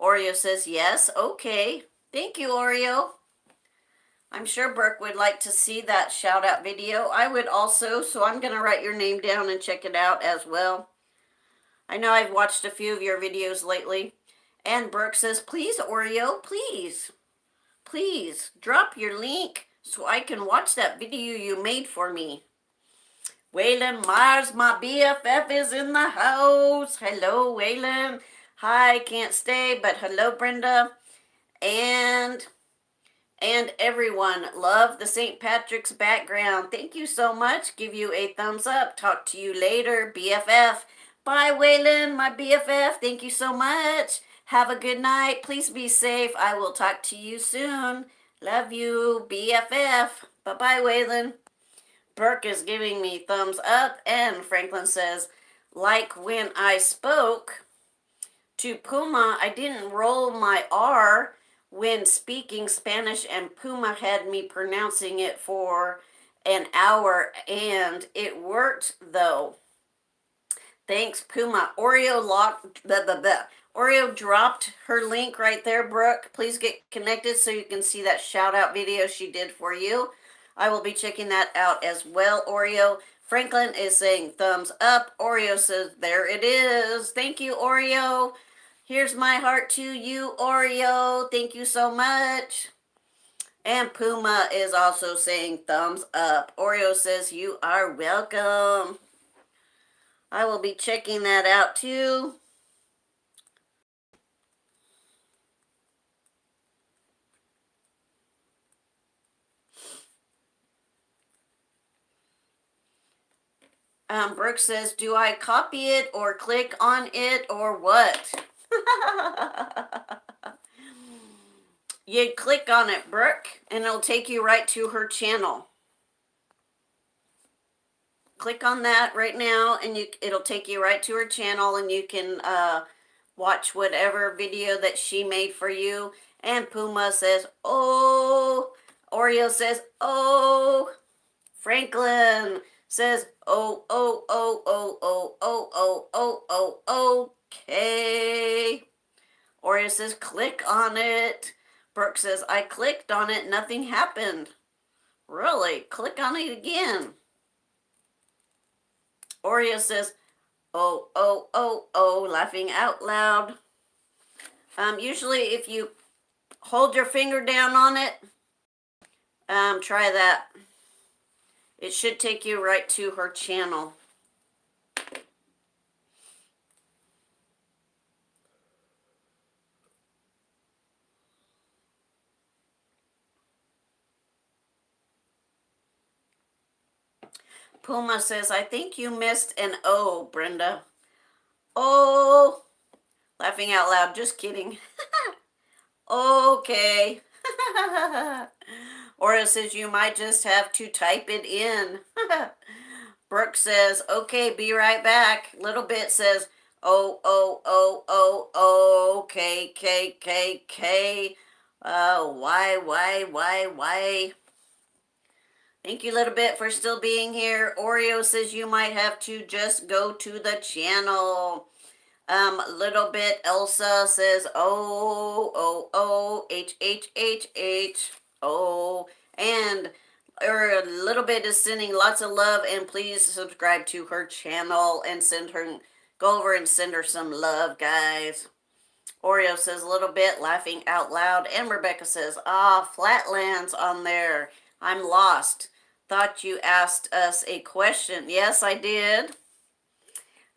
Oreo says yes. Okay. Thank you, Oreo. I'm sure Brooke would like to see that shout out video. I would also, so I'm going to write your name down and check it out as well. I know I've watched a few of your videos lately. And Brooke says, please, Oreo, please, please drop your link so I can watch that video you made for me. Waylon Myers, my BFF, is in the house. Hello, Waylon. Hi, can't stay, but hello, Brenda. And everyone, love the St. Patrick's background. Thank you so much. Give you a thumbs up. Talk to you later, BFF. Bye, Waylon, my BFF. Thank you so much. Have a good night. Please be safe. I will talk to you soon. Love you, BFF. Bye-bye, Waylon. Brooke is giving me thumbs up, and Franklin says, like when I spoke to Puma, I didn't roll my R when speaking Spanish, and Puma had me pronouncing it for an hour, and it worked though. Thanks, Puma. Oreo locked the Oreo dropped her link right there, Brooke. Please get connected so you can see that shout out video she did for you. I will be checking that out as well, Oreo. Franklin is saying thumbs up. Oreo says, there it is. Thank you, Oreo. Here's my heart to you, Oreo. Thank you so much. And Puma is also saying thumbs up. Oreo says, you are welcome. I will be checking that out too. Brooke says, do I copy it or click on it or what? You click on it, Brooke, and it'll take you right to her channel. Click on that right now, and it'll take you right to her channel, and you can watch whatever video that she made for you. And Puma says, oh. Oreo says, oh. Franklin says, oh, oh, oh, oh, oh, oh, oh, oh, oh, okay. Oreo says, click on it. Brooke says, I clicked on it, nothing happened. Really? Click on it again. Oreo says, oh, oh, oh, oh, laughing out loud. Usually if you hold your finger down on it, try that. It should take you right to her channel. Puma says, I think you missed an O, Brenda. Oh, laughing out loud, just kidding. Okay. Oreo says, you might just have to type it in. Brooke says, okay, be right back. Little Bit says, oh, oh, oh, oh, okay, K, K, K. Why? Thank you, Little Bit, for still being here. Oreo says you might have to just go to the channel. Little Bit, Elsa says, oh, H, oh, and Little Bit is sending lots of love, and please subscribe to her channel and go over and send her some love, guys. Oreo says, Little Bit, laughing out loud, and Rebecca says, Flatlands on there. I'm lost. Thought you asked us a question. Yes, I did.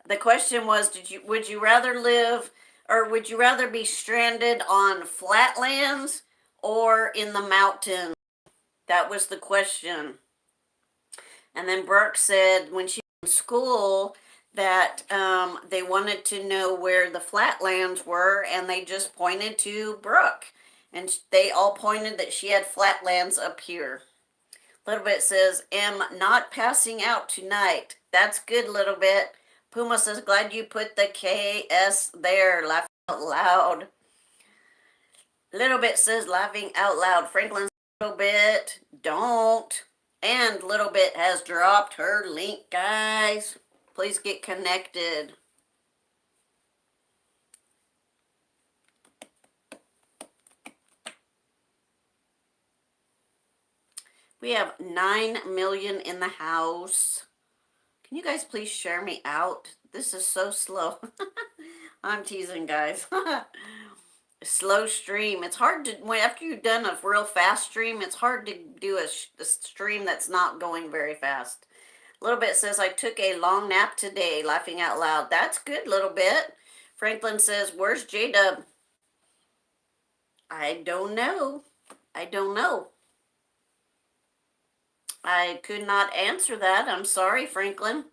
The question was, would you rather live, or would you rather be stranded on flatlands or in the mountains? That was the question. And then Brooke said when she was in school that they wanted to know where the flatlands were, and they just pointed to Brooke. And they all pointed that she had flatlands up here. Little Bit says, am not passing out tonight. That's good, Little Bit. Puma says, glad you put the KS there. Laughing out loud. Little Bit says, laughing out loud. Franklin's Little Bit, don't. And Little Bit has dropped her link, guys. Please get connected. We have 9 million in the house. Can you guys please share me out? This is so slow. I'm teasing, guys. Slow stream. It's hard to, after you've done a real fast stream, it's hard to do a stream that's not going very fast. Little Bit says, I took a long nap today, laughing out loud. That's good, Little Bit. Franklin says, where's J-Dub? I don't know. I don't know. I could not answer that. I'm sorry, Franklin.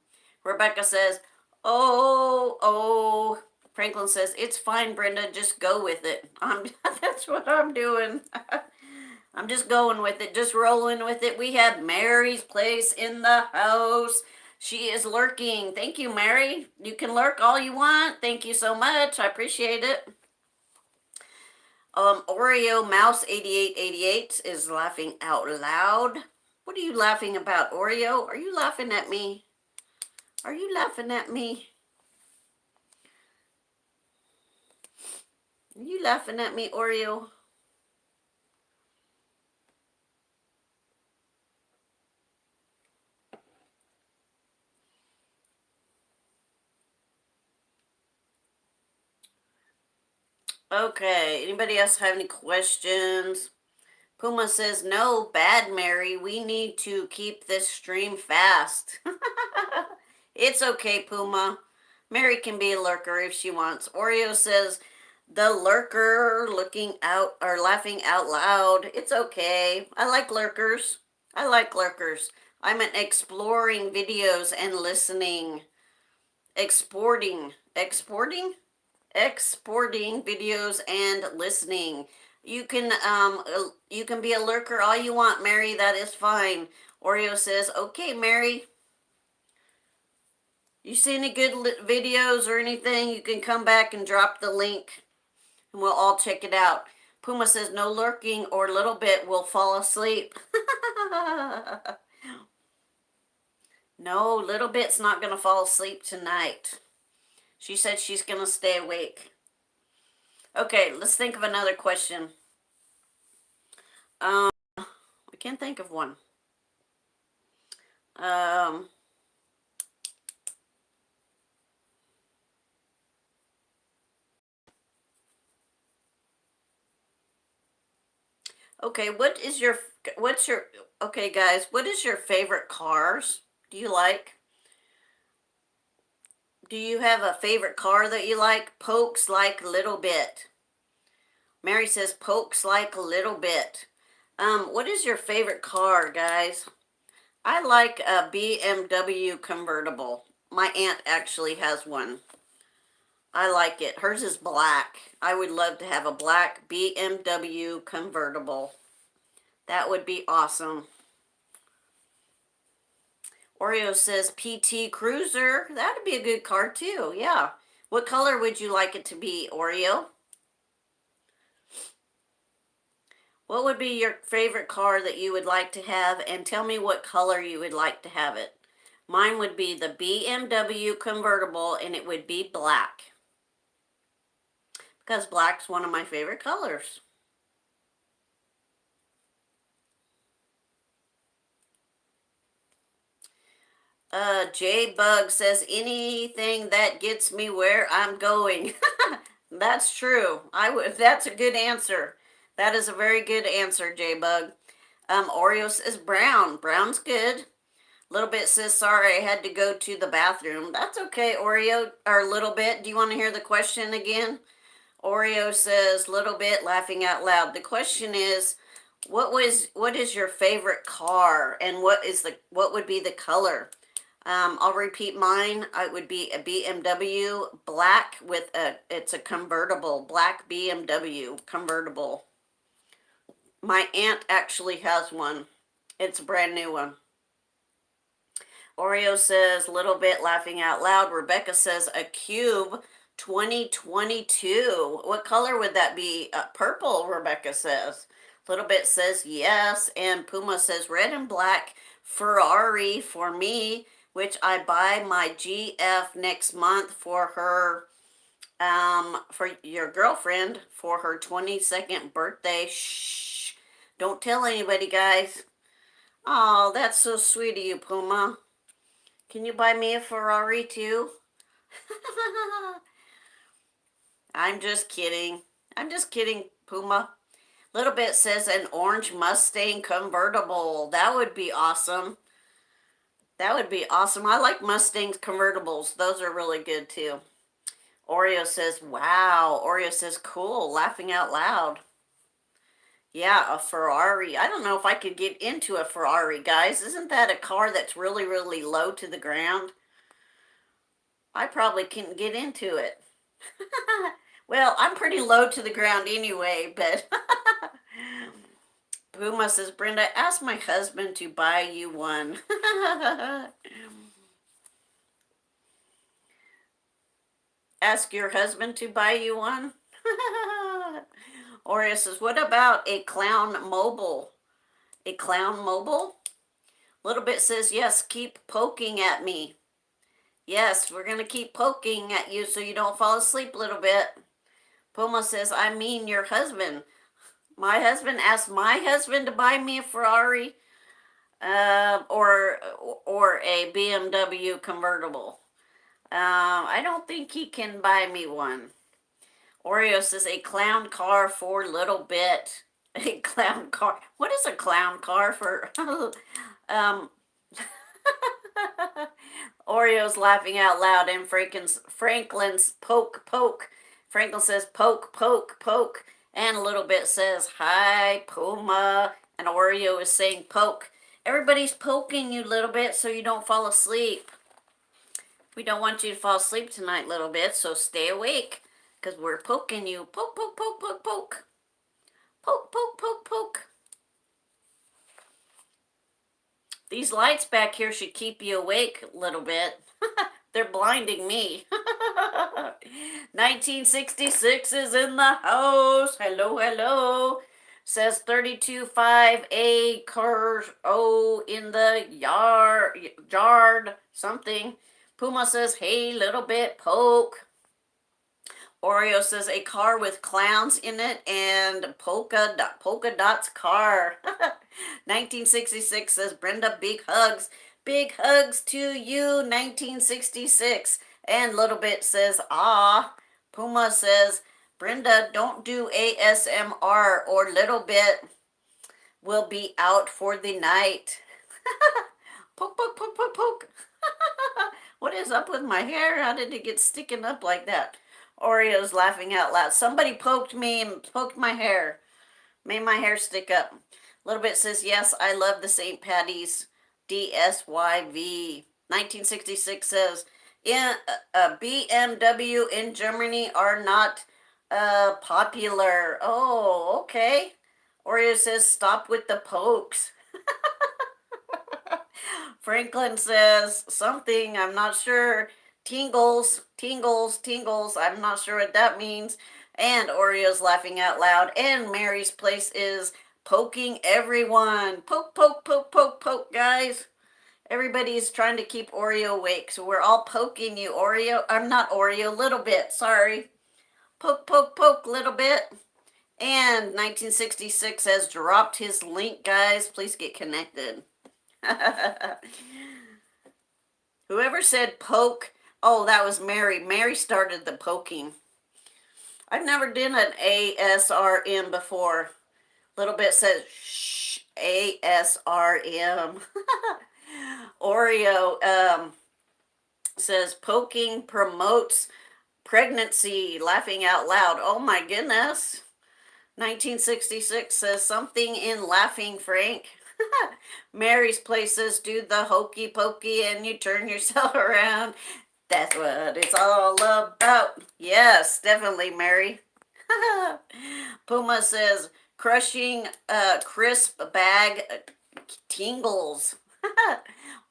Rebecca says, oh. Franklin says, it's fine, Brenda. Just go with it. That's what I'm doing. I'm just going with it, just rolling with it. We have Mary's place in the house. She is lurking. Thank you, Mary. You can lurk all you want. Thank you so much. I appreciate it. Oreo Mouse 8888 is laughing out loud. What are you laughing about, Oreo? Are you laughing at me? Are you laughing at me? Are you laughing at me, Oreo? Okay, anybody else have any questions? Puma says, no, bad Mary. We need to keep this stream fast. It's okay, Puma. Mary can be a lurker if she wants. Oreo says, the lurker looking out or laughing out loud. It's okay. I like lurkers. I like lurkers. I'm an exploring videos and listening. Exporting videos and listening. You can be a lurker all you want, Mary. That is fine. Oreo says, okay, Mary. You see any good videos or anything, you can come back and drop the link and we'll all check it out. Puma says, no lurking or Little Bit will fall asleep. No, Little Bit's not going to fall asleep tonight. She said she's going to stay awake. Okay, let's think of another question. I can't think of one. Okay, okay, guys, what is your favorite cars? Do you like? Do you have a favorite car that you like? Pokes like Little Bit. Mary says, pokes like a Little Bit. What is your favorite car, guys? I like a BMW convertible. My aunt actually has one. I like it. Hers is black. I would love to have a black BMW convertible. That would be awesome. Oreo says PT Cruiser. That'd be a good car too. Yeah. What color would you like it to be, Oreo? What would be your favorite car that you would like to have? And tell me what color you would like to have it. Mine would be the BMW convertible and it would be black. Because black's one of my favorite colors. J-Bug says, anything that gets me where I'm going. That's true. That's a good answer. That is a very good answer, J-Bug. Oreo says brown. Brown's good. Little Bit says, sorry, I had to go to the bathroom. That's okay, Oreo, or Little Bit. Do you want to hear the question again? Oreo says, Little Bit, laughing out loud. The question is, what is your favorite car and what would be the color? I'll repeat mine. It would be a BMW black with it's a convertible, black BMW convertible. My aunt actually has one. It's a brand new one. Oreo says, little bit laughing out loud. Rebecca says, a cube 2022. What color would that be? Purple, Rebecca says. Little bit says yes. And Puma says, red and black Ferrari for me, which I buy my GF next month for her, for your girlfriend for her 22nd birthday. Shh. Don't tell anybody, guys. Oh, that's so sweet of you, Puma. Can you buy me a Ferrari too? I'm just kidding. I'm just kidding, Puma. Little bit says an orange Mustang convertible. That would be awesome. That would be awesome. I like Mustangs convertibles. Those are really good too. Oreo says, wow. Oreo says, cool. Laughing out loud. Yeah, a Ferrari. I don't know if I could get into a Ferrari, guys. Isn't that a car that's really, really low to the ground? I probably couldn't get into it. Well, I'm pretty low to the ground anyway, but Puma says, Brenda, ask my husband to buy you one. Ask your husband to buy you one? Oreo says, what about a clown mobile? A clown mobile? Little bit says, yes, keep poking at me. Yes, we're going to keep poking at you so you don't fall asleep, little bit. Puma says, I mean your husband. My husband asked my husband to buy me a Ferrari or a BMW convertible. I don't think he can buy me one. Oreo says, a clown car for little bit. A clown car. What is a clown car for? Oreo's laughing out loud, and Franklin's poke, poke. Franklin says, poke, poke, poke. And a little bit says, hi, Puma. And Oreo is saying, poke. Everybody's poking you a little bit so you don't fall asleep. We don't want you to fall asleep tonight, little bit, so stay awake. Because we're poking you. Poke, poke, poke, poke, poke. Poke, poke, poke, poke. These lights back here should keep you awake a little bit. They're blinding me. 1966 is in the house. Hello, hello. Says 32.5 acres. Oh, in the yard. Something. Puma says, hey, little bit, poke. Oreo says, a car with clowns in it and polka dots car. 1966 says, Brenda, big hugs. Big hugs to you, 1966. And little bit says, ah. Puma says, Brenda, don't do ASMR or little bit will be out for the night. Poke, poke, poke, poke, poke. What is up with my hair? How did it get sticking up like that? Oreo's laughing out loud. Somebody poked me and poked my hair. Made my hair stick up. Little bit says, yes, I love the St. Patty's DSYV. 1966 says, in BMW in Germany are not popular. Oh, okay. Oreo says, stop with the pokes. Franklin says something, I'm not sure. Tingles, tingles, tingles. I'm not sure what that means. And Oreo's laughing out loud. And Mary's place is poking everyone. Poke, poke, poke, poke, poke, guys. Everybody's trying to keep Oreo awake. So we're all poking you, Oreo. I'm not Oreo, little bit. Sorry. Poke, poke, poke, little bit. And 1966 has dropped his link, guys. Please get connected. Whoever said poke, oh, that was Mary. Mary started the poking. I've never done an ASRM before. Little bit says, shh, ASRM. Oreo says, poking promotes pregnancy, laughing out loud. Oh my goodness. 1966 says, something in laughing, Frank. Mary's place says, do the hokey pokey and you turn yourself around. That's what it's all about. Yes, definitely, Mary. Puma says, crushing crisp bag tingles.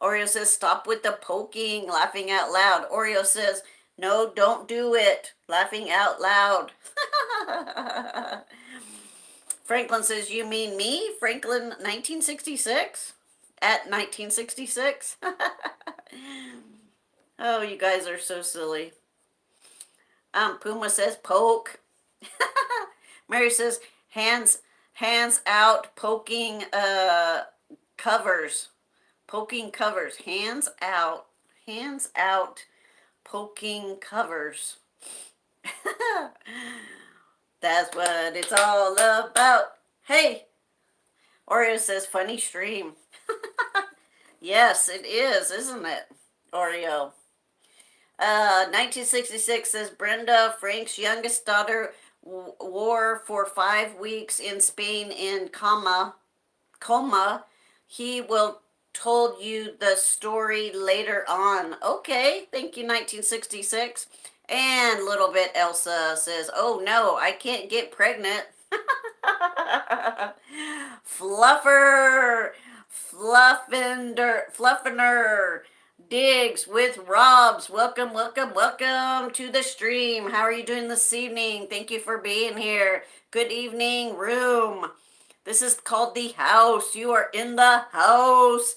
Oreo says, stop with the poking, laughing out loud. Oreo says, no, don't do it, laughing out loud. Franklin says, you mean me? Franklin 1966? At 1966? Oh, you guys are so silly. Puma says, poke. Mary says, hands out, poking covers. Poking covers. Hands out, poking covers. That's what it's all about. Hey, Oreo says, funny stream. Yes, it is, isn't it, Oreo? 1966 says Brenda, Frank's youngest daughter, wore for 5 weeks in Spain in coma. He will told you the story later on. Okay, thank you, 1966. And little bit Elsa says, oh no, I can't get pregnant. Fluffiner, Diggs with Robs. Welcome to the stream. How are you doing this evening? Thank you for being here. Good evening, room. This is called the house. You are in the house.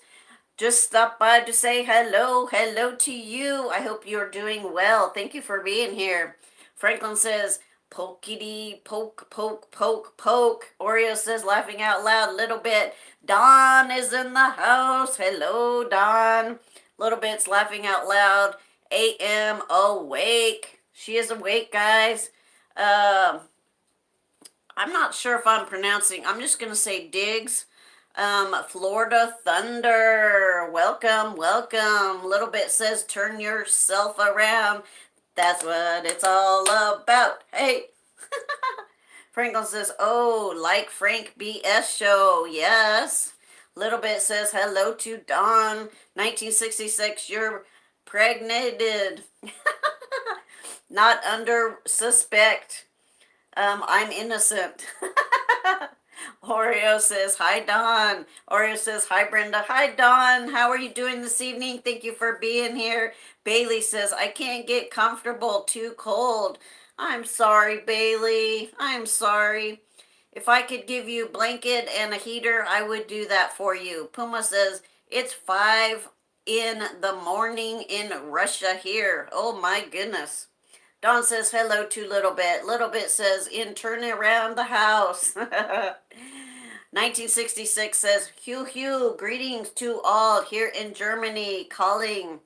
Just stop by to say hello to you. I hope you're doing well. Thank you for being here. Franklin says, pokey poke. Oreo says, laughing out loud a little bit. Dawn is in the house. Hello, Dawn. Little bit's laughing out loud. AM awake. She is awake, guys. I'm not sure if I'm pronouncing. I'm just going to say Diggs. Florida Thunder, welcome. Little bit says, turn yourself around. That's what it's all about. Hey. Franklin says, oh, like Frank BS show. Yes. Little bit says, hello to Dawn. 1966, you're pregnated. Not under suspect. I'm innocent. Oreo says, hi, Dawn. Oreo says, hi, Brenda. Hi, Dawn. How are you doing this evening? Thank you for being here. Bailey says, I can't get comfortable. Too cold. I'm sorry, Bailey. I'm sorry. If I could give you a blanket and a heater, I would do that for you. Puma says, it's 5 in the morning in Russia here. Oh, my goodness. Dawn says hello to Little Bit. Little Bit says, in turn around the house. 1966 says, Hugh, greetings to all here in Germany, calling.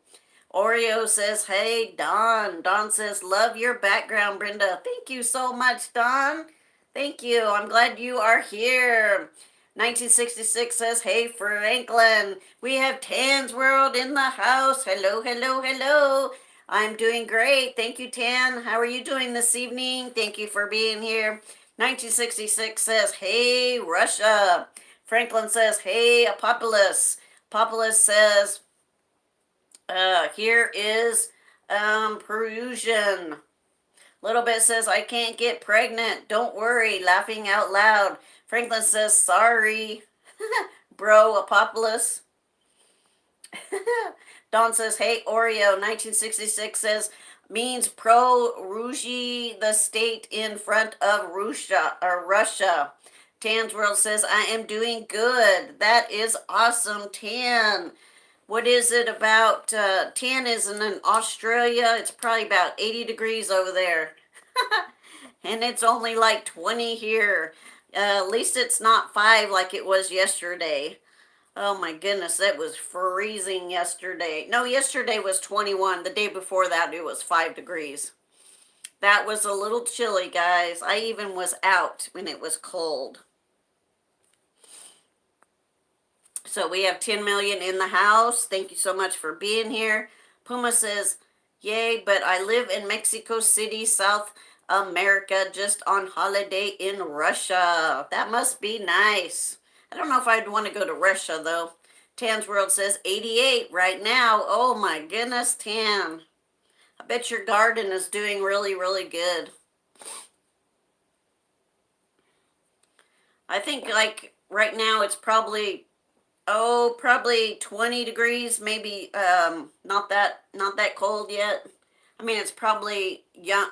Oreo says, hey, Dawn. Dawn says, love your background, Brenda. Thank you so much, Dawn. Thank you. I'm glad you are here. 1966 says, hey, Franklin. We have Tan's World in the house. Hello. I'm doing great. Thank you, Tan. How are you doing this evening? Thank you for being here. 1966 says, hey, Russia. Franklin says, hey, Apopolis. Apopolis says, here is Perusian. Little bit says, I can't get pregnant. Don't worry, laughing out loud. Franklin says, sorry, bro, Apopolis. Dawn says, hey, Oreo. 1966 says, means pro-Ruski, the state in front of Russia. Tan's World says, I am doing good. That is awesome, Tan. What is it about? Tan is in Australia. It's probably about 80 degrees over there. And it's only like 20 here. At least it's not 5 like it was yesterday. Oh my goodness, it was freezing yesterday. No, yesterday was 21. The day before that, it was 5 degrees. That was a little chilly, guys. I even was out when it was cold. So we have 10 million in the house. Thank you so much for being here. Puma says, yay, but I live in Mexico City, South America, just on holiday in Russia. That must be nice. I don't know if I'd want to go to Russia, though. Tan's World says 88 right now. Oh, my goodness, Tan. I bet your garden is doing really, really good. I think like right now it's probably 20 degrees, maybe not that cold yet. I mean it's probably young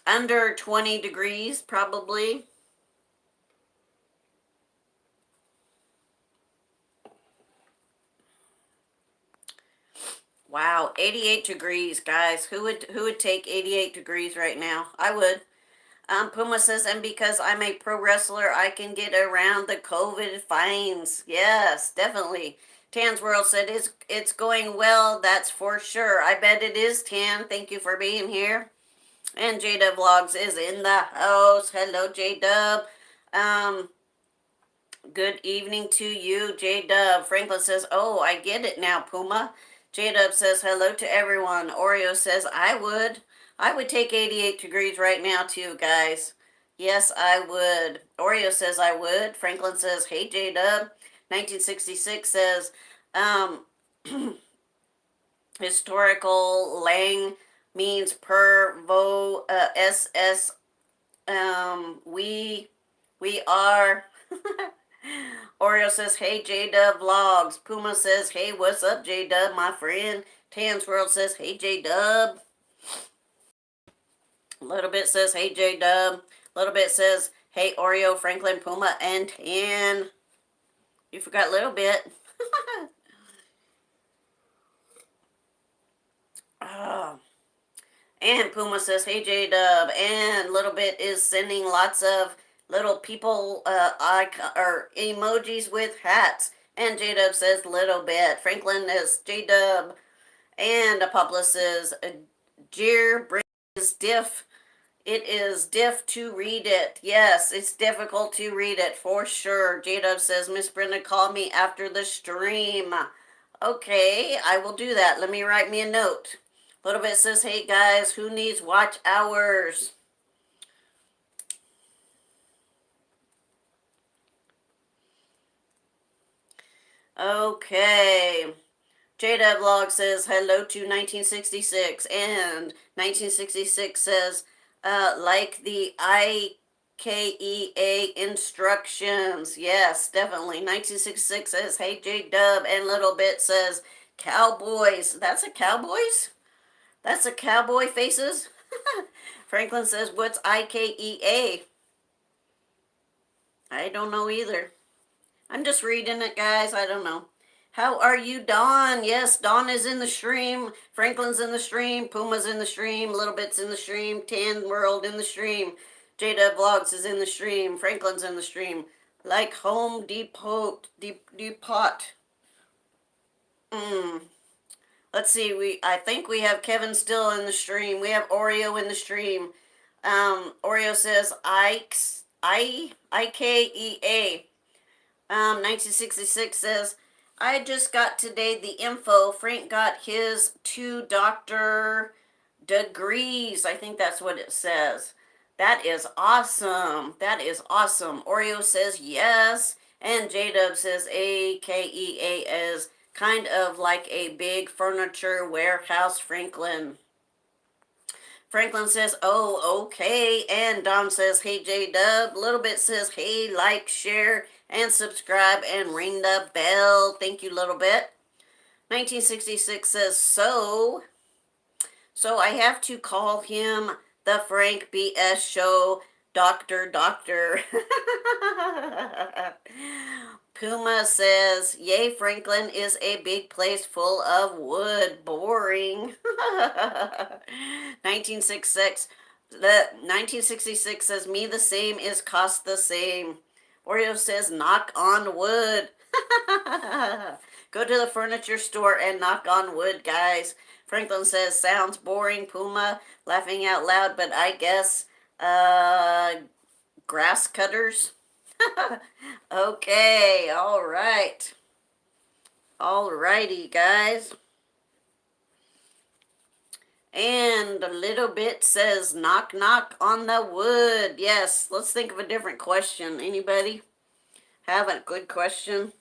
under 20 degrees probably. Wow, 88 degrees, guys. Who would take 88 degrees right now? I would. Puma says, and because I'm a pro wrestler, I can get around the COVID fines. Yes, definitely. Tan's World said it's going well. That's for sure. I bet it is, Tan. Thank you for being here. And J Dub Vlogs is in the house. Hello, J Dub. Um, Good evening to you, J Dub. Franklin says, "Oh, I get it now, Puma." J Dub says, "Hello to everyone." Oreo says, "I would. I would take 88 degrees right now, too, guys." Yes, I would. Oreo says, "I would." Franklin says, "Hey, J Dub." 1966 says, um, historical lang means per vo ss we are. Oreo says, "Hey, J Dub Vlogs." Puma says, "Hey, what's up, J Dub, my friend?" Tan's World says, "Hey, J Dub." Little Bit says, "Hey, J Dub." Little Bit says, "Hey, Oreo, Franklin, Puma, and Tan." You forgot Little Bit. Oh. And Puma says, "Hey, J Dub." And Little Bit is sending lots of little people icon or emojis with hats. And J Dub says, "Little Bit." Franklin is J Dub. And Apoplis says, "Dear brings diff. It is diff to read it." Yes, it's difficult to read it for sure. J Dub says, "Miss Brenda called me after the stream." Okay, I will do that. Let me write me a note. Little Bit says, "Hey guys, who needs watch hours?" Okay. Jada Vlog says hello to 1966, and 1966 says, like the IKEA instructions. Yes, definitely. 1966 says, "Hey J Dub," and Little Bit says, "Cowboys." That's a Cowboys? That's a cowboy faces? Franklin says, "What's IKEA?" I don't know either. I'm just reading it, guys. I don't know. How are you, Dawn? Yes, Dawn is in the stream. Franklin's in the stream. Puma's in the stream. Little Bit's in the stream. Tan World in the stream. Jada Vlogs is in the stream. Franklin's in the stream. Like Home Depot. Mm. Let's see. I think we have Kevin still in the stream. We have Oreo in the stream. Oreo says IKEA. 1966 says, "I just got today the info. Frank got his 2 doctor degrees." I think that's what it says. That is awesome. That is awesome. Oreo says yes. And J-Dub says AKEA is kind of like a big furniture warehouse, Franklin. Franklin says, "Oh, okay." And Dom says, "Hey, J Dub." Little Bit says, "Hey, like, share, and subscribe, and ring the bell." Thank you, Little Bit. 1966 says, So I have to call him the Frank BS Show Doctor. Puma says, "Yay, Franklin is a big place full of wood. Boring." 1966. The 1966 says, "Me the same is cost the same." Oreo says, "Knock on wood." Go to the furniture store and knock on wood, guys. Franklin says, "Sounds boring, Puma." Laughing out loud, but I guess, grass cutters. Okay, all right. All righty, guys. And a Little Bit says, "Knock, knock on the wood." Yes, let's think of a different question. Anybody have a good question?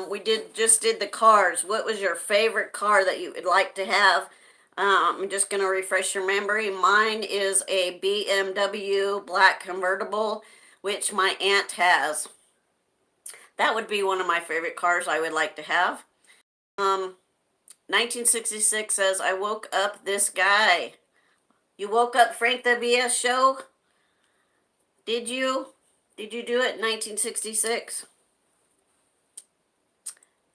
We just did the cars. What was your favorite car that you would like to have? I'm just going to refresh your memory. Mine is a BMW black convertible, which my aunt has. That would be one of my favorite cars I would like to have. 1966 says, I woke up this guy. You woke up Frank the BS show? Did you? Did you do it in 1966?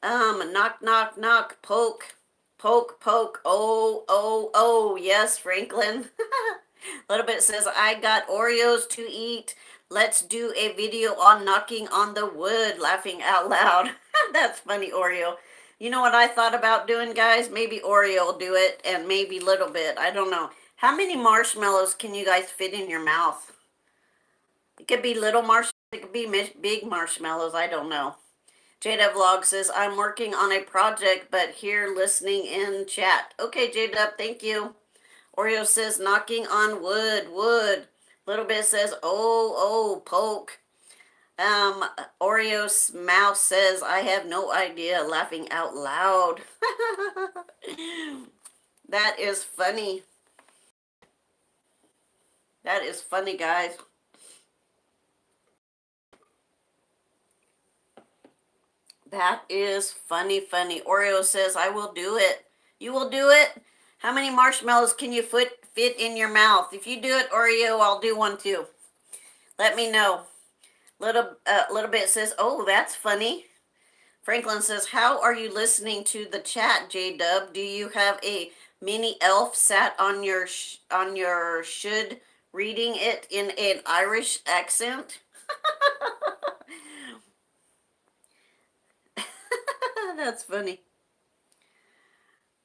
Knock, knock, knock, poke, poke, poke. Oh, oh, oh, yes, Franklin. A little bit says, I got Oreos to eat. Let's do a video on knocking on the wood, laughing out loud. That's funny, Oreo. You know what I thought about doing, guys? Maybe Oreo will do it, and maybe Little Bit. I don't know. How many marshmallows can you guys fit in your mouth? It could be little marshmallows. It could be big marshmallows. I don't know. Jada Vlog says, I'm working on a project, but here listening in chat. Okay, Jada, thank you. Oreo says, knocking on wood, wood. Little Bit says, oh, poke. Oreo's mouse says, I have no idea, laughing out loud. That is funny. That is funny, guys. That is funny, funny. Oreo says, I will do it. You will do it? How many marshmallows can you fit in your mouth? If you do it, Oreo, I'll do one too. Let me know. Little Bit says, oh, that's funny. Franklin says, how are you listening to the chat, J-Dub? Do you have a mini elf sat on your should reading it in an Irish accent? That's funny.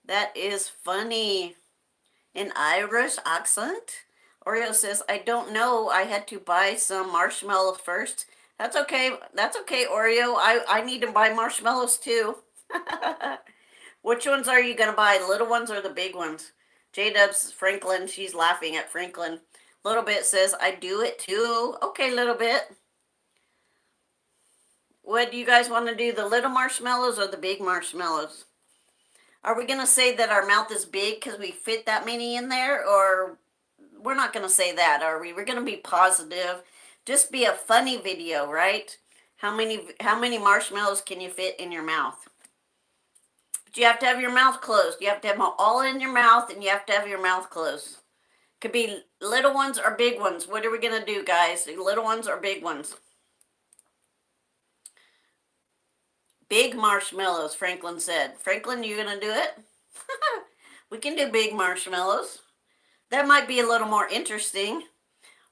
That is funny. An Irish accent? Oreo says, I don't know. I had to buy some marshmallows first. That's okay. That's okay, Oreo. I need to buy marshmallows too. Which ones are you going to buy? The little ones or the big ones? J-Dub's Franklin. She's laughing at Franklin. Little Bit says, I do it too. Okay, Little Bit. What do you guys want to do? The little marshmallows or the big marshmallows? Are we going to say that our mouth is big because we fit that many in there? Or we're not going to say that, are we? We're going to be positive. Just be a funny video, right? How many marshmallows can you fit in your mouth? But you have to have your mouth closed. You have to have them all in your mouth, and you have to have your mouth closed. Could be little ones or big ones. What are we going to do, guys? Little ones or big ones? Big marshmallows, Franklin said. Franklin, you going to do it? We can do big marshmallows. That might be a little more interesting.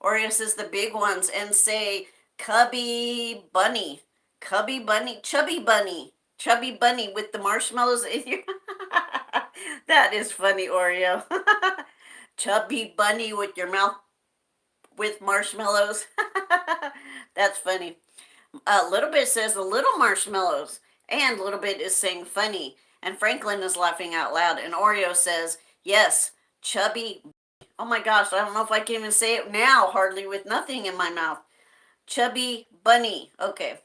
Oreo says the big ones and say Cubby Bunny. Cubby Bunny. Chubby Bunny. Chubby Bunny with the marshmallows in your... That is funny, Oreo. Chubby Bunny with your mouth with marshmallows. That's funny. Little Bit says the little marshmallows. And Little Bit is saying funny. And Franklin is laughing out loud. And Oreo says, yes, chubby. Oh my gosh, I don't know if I can even say it now, hardly with nothing in my mouth. Chubby Bunny. Okay.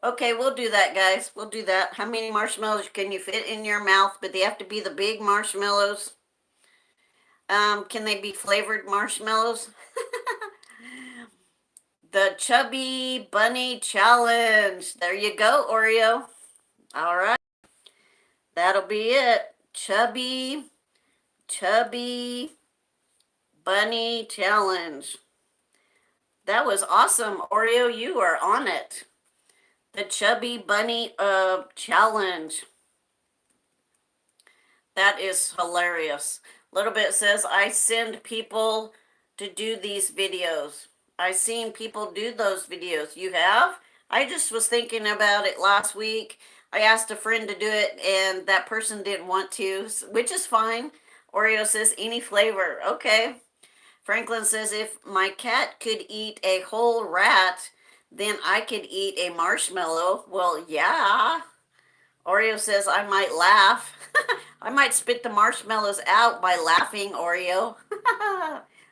Okay, we'll do that, guys. We'll do that. How many marshmallows can you fit in your mouth? But they have to be the big marshmallows. Can they be flavored marshmallows? The Chubby Bunny Challenge. There you go, Oreo. All right. That'll be it. Chubby Bunny Challenge. That was awesome, Oreo. You are on it. The Chubby Bunny Challenge. That is hilarious. Little Bit says, I send people to do these videos. I've seen people do those videos. You have? I just was thinking about it last week. I asked a friend to do it, and that person didn't want to, which is fine. Oreo says, any flavor. Okay. Franklin says, if my cat could eat a whole rat, then I could eat a marshmallow. Well, yeah. Oreo says, I might laugh. I might spit the marshmallows out by laughing, Oreo.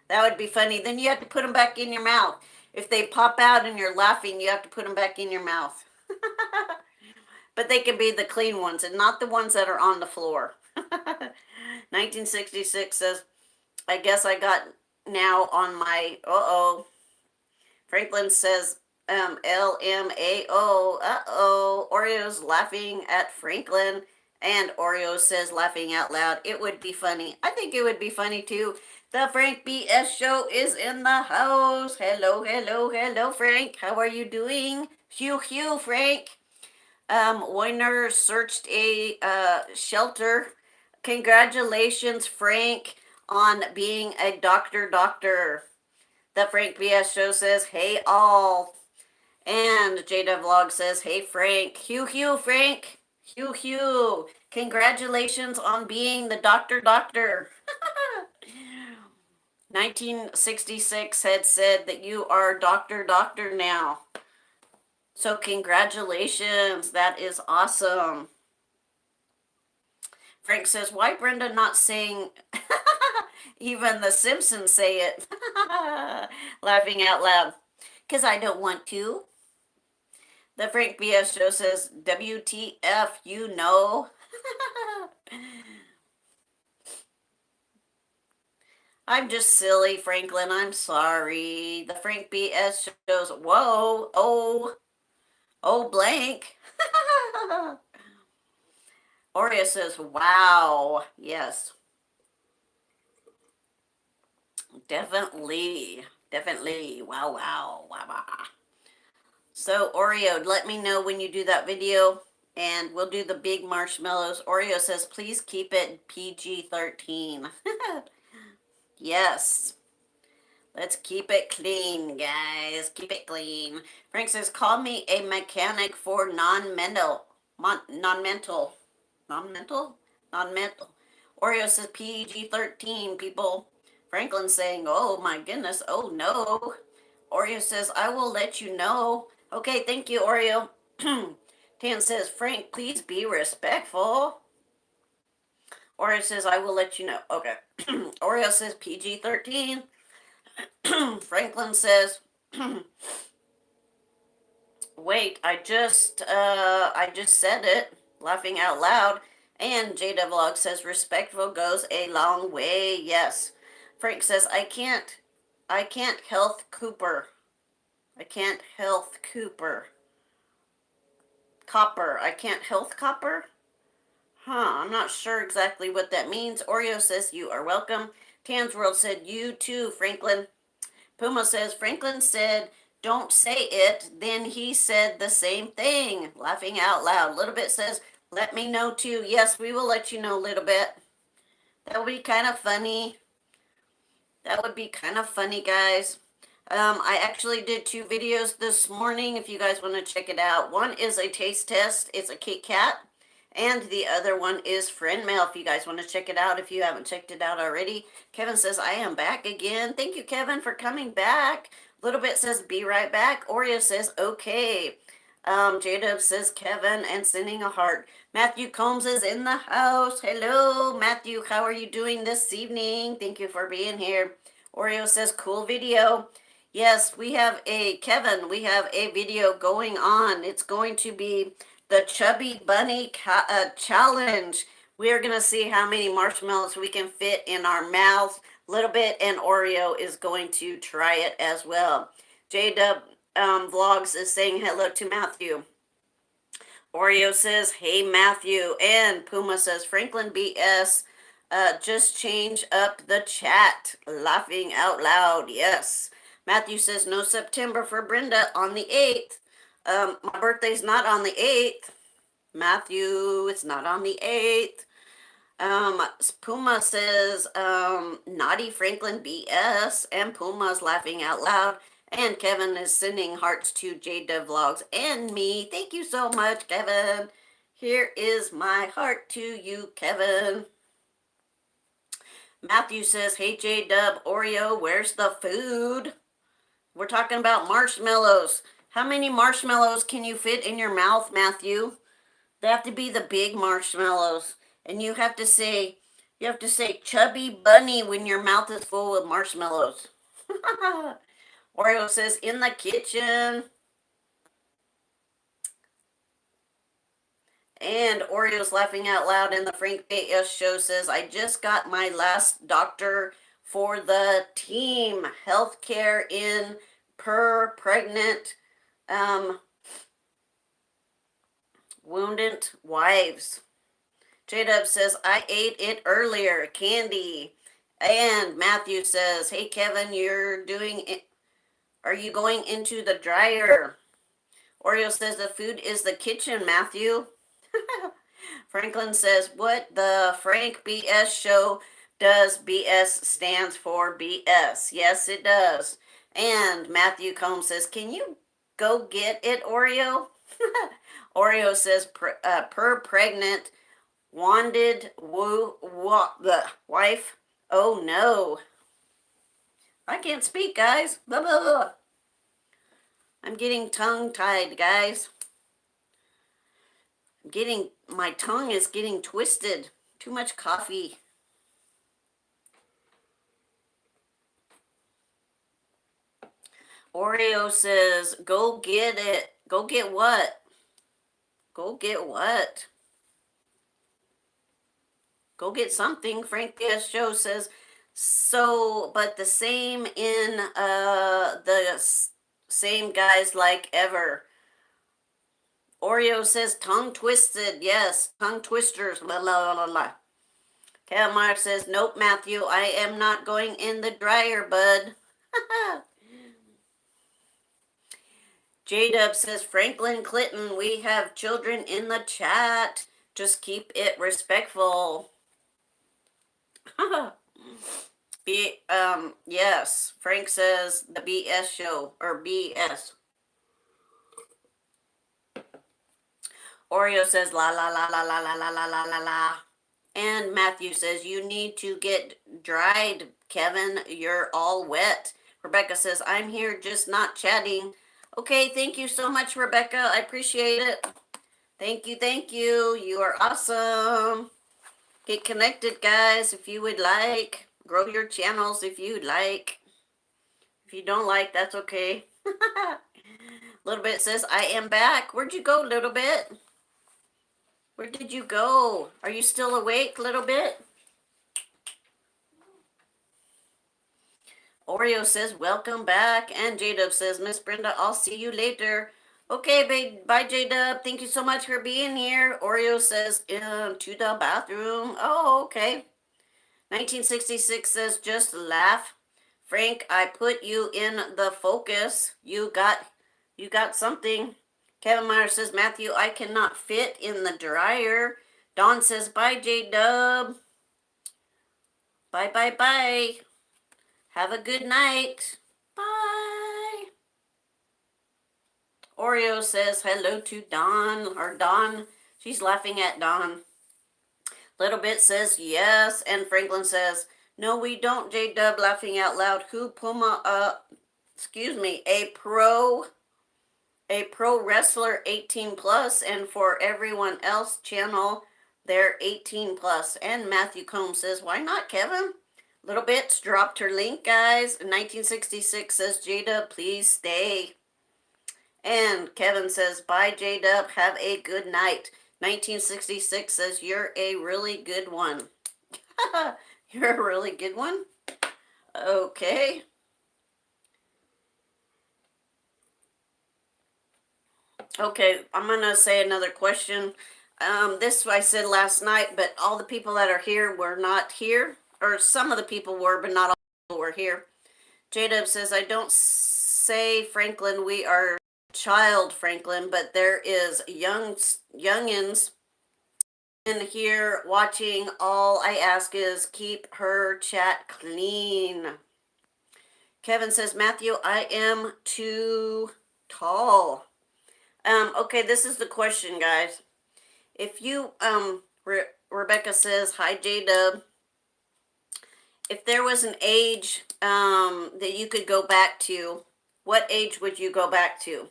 That would be funny. Then you have to put them back in your mouth. If they pop out and you're laughing, you have to put them back in your mouth. But they can be the clean ones and not the ones that are on the floor. 1966 says, I guess I got now on my, uh-oh. Franklin says, LMAO, uh-oh. Oreo's laughing at Franklin. And Oreo says, laughing out loud, it would be funny. I think it would be funny too. The Frank BS show is in the house. Hello, hello, hello, Frank. How are you doing? Hugh, Frank. Weiner searched a shelter. Congratulations, Frank, on being a doctor. The Frank BS show says, hey, all. And Jada Vlog says, hey, Frank. Hugh, Frank. Hugh. Congratulations on being the doctor. 1966 had said that you are doctor now. So congratulations. That is awesome. Frank says, why Brenda not saying even the Simpsons say it? Laughing out loud. Because I don't want to. The Frank BS show says, WTF, you know. I'm just silly, Franklin. I'm sorry. The Frank BS shows, whoa, oh, blank. Oreo says, wow. Yes. Definitely. Wow. So, Oreo, let me know when you do that video, and we'll do the big marshmallows. Oreo says, please keep it PG-13. Yes. Let's keep it clean, guys. Keep it clean. Frank says, call me a mechanic for non-mental. Oreo says PG-13, people. Franklin's saying, oh my goodness, oh no. Oreo says, I will let you know. Okay, thank you, Oreo. Tan says, Frank, please be respectful. Oreo says, I will let you know. Okay. Oreo says PG-13. Franklin says, wait, I just said it, laughing out loud. And Jada Vlog says, respectful goes a long way. Yes. Frank says, I can't health Cooper. I can't health Cooper. Copper. I can't health copper? I'm not sure exactly what that means. Oreo says, you are welcome. Tan's World said, you too, Franklin. Puma says, Franklin said, don't say it. Then he said the same thing, laughing out loud. Little Bit says, let me know too. Yes, we will let you know, Little Bit. That would be kind of funny. Guys. I actually did 2 videos this morning if you guys want to check it out. One is a taste test. It's a Kit Kat. And the other one is friend mail if you guys want to check it out if you haven't checked it out already. Kevin says, I am back again. Thank you, Kevin, for coming back. Little Bit says, be right back. Oreo says, okay. J-Dub says, Kevin, and sending a heart. Matthew Combs is in the house. Hello, Matthew. How are you doing this evening? Thank you for being here. Oreo says, cool video. Yes, we have a video going on. It's going to be the Chubby Bunny Challenge. We are going to see how many marshmallows we can fit in our mouths. Little Bit and Oreo is going to try it as well. J-Dub Vlogs is saying hello to Matthew. Oreo says, hey, Matthew. And Puma says, Franklin BS, just change up the chat. Laughing out loud. Yes. Matthew says, no September for Brenda on the 8th. My birthday's not on the 8th. Matthew, it's not on the 8th. Puma says, naughty Franklin BS. And Puma's laughing out loud. And Kevin is sending hearts to Jada Vlogs and me. Thank you so much, Kevin. Here is my heart to you, Kevin. Matthew says, hey, J-Dub, Oreo, where's the food? We're talking about marshmallows. How many marshmallows can you fit in your mouth, Matthew? They have to be the big marshmallows. And you have to say Chubby Bunny when your mouth is full of marshmallows. Oreo says, in the kitchen. And Oreo's laughing out loud in the Frank BS show says, I just got my last doctor for the team. Healthcare in per pregnant wounded wives. J-Dub says, I ate it earlier. Candy. And Matthew says, hey, Kevin, you're doing it. Are you going into the dryer? Oreo says, the food is the kitchen, Matthew. Franklin says, what the Frank BS show does BS stands for BS. Yes, it does. And Matthew Combs says, can you go get it, Oreo? Oreo says, per pregnant, wanted the wife. Oh no. I can't speak, guys. Blah, blah, blah. I'm getting tongue-tied, guys. My tongue is getting twisted. Too much coffee. Oreo says, go get it. Go get what? Go get what? Go get something. Frank S. Show says, so, but the same in the same guys like ever. Oreo says, tongue twisted. Yes, tongue twisters. Blah, blah, blah, blah. Kalmar says, nope, Matthew, I am not going in the dryer, bud. J-Dub says, Franklin Clinton, we have children in the chat. Just keep it respectful. Yes. Frank says the BS show, or BS. Oreo says, la, la, la, la, la, la, la, la, la, la, la. And Matthew says, you need to get dried, Kevin. You're all wet. Rebecca says, I'm here just not chatting. Okay, thank you so much, Rebecca. I appreciate it. Thank you, thank you. You are awesome. Get connected, guys, if you would like. Grow your channels if you'd like. If you don't like, that's okay. Little Bit says, I am back. Where'd you go, Little Bit? Where did you go? Are you still awake, Little Bit? Oreo says, welcome back. And J-Dub says, Miss Brenda, I'll see you later. Okay, bye, J-Dub. Thank you so much for being here. Oreo says, to the bathroom. Oh, okay. 1966 says, just laugh. Frank, I put you in the focus. You got something. Kevin Meyer says, Matthew, I cannot fit in the dryer. Dawn says, bye, J-Dub. Bye, bye, bye. Have a good night. Bye. Oreo says hello to Dawn, or Dawn. She's laughing at Dawn. Little Bit says yes, and Franklin says, no, we don't, J-Dub, laughing out loud. Who Puma, a pro wrestler 18 plus, and for everyone else channel, they're 18 plus. And Matthew Combs says, why not, Kevin? Little Bits dropped her link, guys. 1966 says, J-Dub, please stay. And Kevin says, bye, J-Dub. Have a good night. 1966 says, you're a really good one. You're a really good one? Okay. Okay, I'm going to say another question. This I said last night, but all the people that are here were not here. Or some of the people were, but not all the people were here. J-Dub says, I don't say, Franklin, we are child, Franklin, but there is youngins in here watching. All I ask is keep her chat clean. Kevin says, Matthew, I am too tall. Okay, this is the question, guys. If you, Rebecca says, hi, J-Dub. If there was an age that you could go back to, what age would you go back to?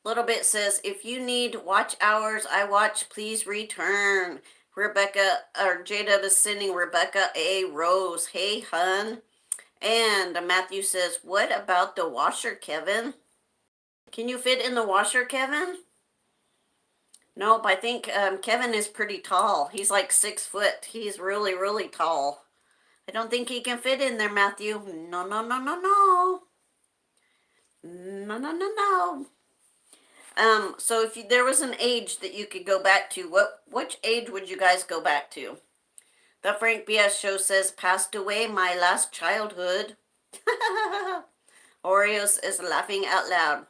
Little Bit says, if you need watch hours, I watch, please return. Rebecca, or J-Dub is sending Rebecca a rose. Hey, hun. And Matthew says, what about the washer, Kevin? Can you fit in the washer, Kevin? Nope, I think Kevin is pretty tall. He's like 6 foot. He's really, really tall. I don't think he can fit in there, Matthew. No, no, no, no, no. No, no, no, no. So if there was an age that you could go back to, which age would you guys go back to? The Frank BS show says passed away my last childhood. Oreos is laughing out loud.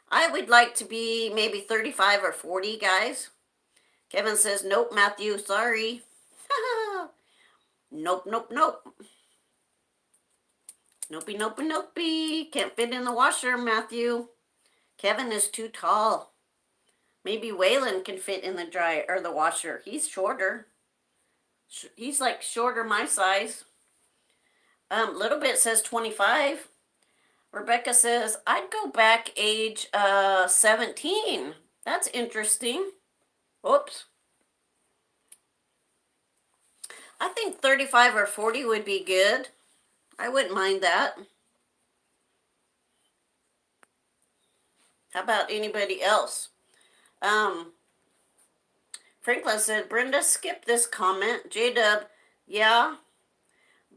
I would like to be maybe 35 or 40, guys. Kevin says, nope, Matthew, sorry. Nope, nope, nope. Nopey, nopey, nopey. Can't fit in the washer, Matthew. Kevin is too tall. Maybe Waylon can fit in the dryer or the washer. He's shorter. He's like shorter my size. Little bit says 25. Rebecca says, I'd go back age 17. That's interesting. Oops. I think 35 or 40 would be good. I wouldn't mind that. How about anybody else? Franklin said, Brenda, skip this comment. J-Dub, yeah,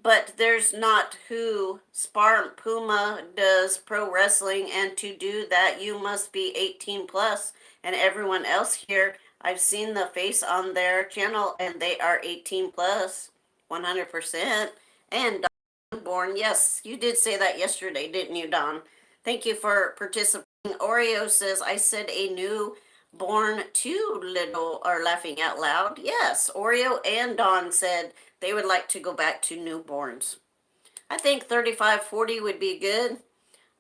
but there's not who Spartan Puma does pro wrestling, and to do that you must be 18 plus, and everyone else here, I've seen the face on their channel and they are 18 plus, 100%. And Don Born, yes, you did say that yesterday, didn't you, Don? Thank you for participating. Oreo says, I said a new born too little are laughing out loud. Yes, Oreo and Don said they would like to go back to newborns. I think 35, 40 would be good.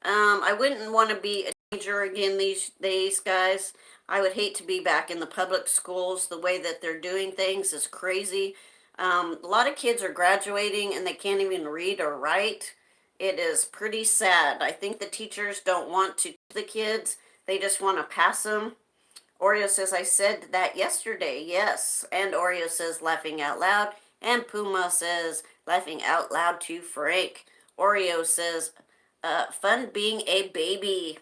I wouldn't want to be a teenager again these days, guys. I would hate to be back in the public schools. The way that they're doing things is crazy. A lot of kids are graduating and they can't even read or write. It is pretty sad. I think the teachers don't want to teach the kids. They just want to pass them. Oreo says, I said that yesterday. Yes. And Oreo says, laughing out loud. And Puma says, laughing out loud to Frank. Oreo says, fun being a baby.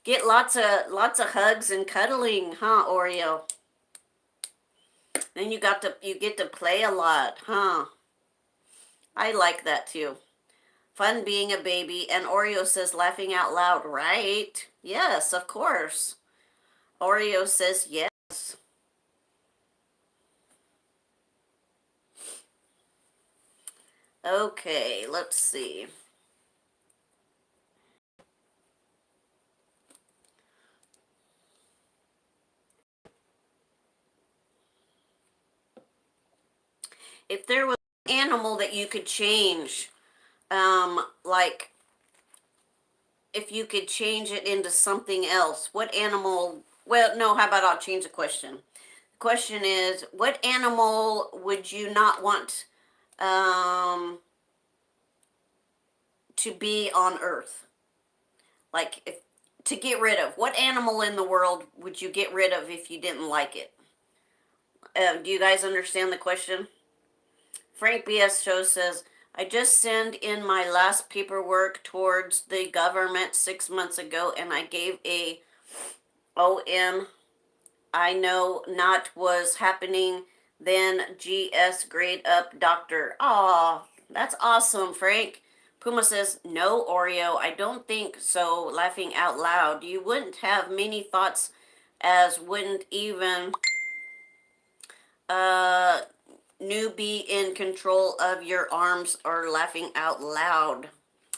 Get lots of hugs and cuddling, huh, Oreo? Then you get to play a lot, huh? I like that too. Fun being a baby. And Oreo says, laughing out loud, right? Yes, of course. Oreo says yes. Okay, let's see. If there was an animal that you could change, like if you could change it into something else, what animal? Well, no, how about I'll change the question. The question is, what animal would you not want to be on Earth? Like, if to get rid of, what animal in the world would you get rid of if you didn't like it? Do you guys understand the question? Frank BS Show says, I just sent in my last paperwork towards the government 6 months ago and I gave a OM. I know not was happening then GS grade up doctor. Aw, that's awesome, Frank. Puma says, no, Oreo, I don't think so. Laughing out loud. You wouldn't have many thoughts as wouldn't even newbie in control of your arms or laughing out loud.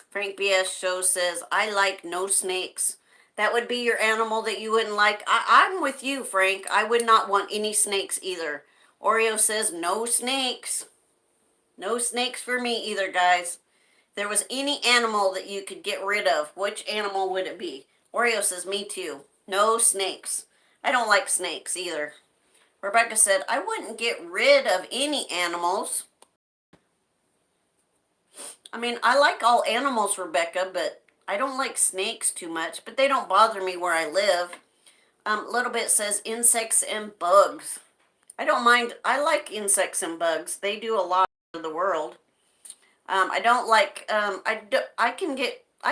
Frank BS Show says, I like no snakes. That would be your animal that you wouldn't like. I'm with you, Frank. I would not want any snakes either. Oreo says, no snakes. No snakes for me either, guys. If there was any animal that you could get rid of, which animal would it be? Oreo says, me too. No snakes. I don't like snakes either. Rebecca said, I wouldn't get rid of any animals. I mean, I like all animals, Rebecca, but I don't like snakes too much, but they don't bother me where I live. Little bit says insects and bugs. I don't mind. I like insects and bugs. They do a lot of the world. I don't like, I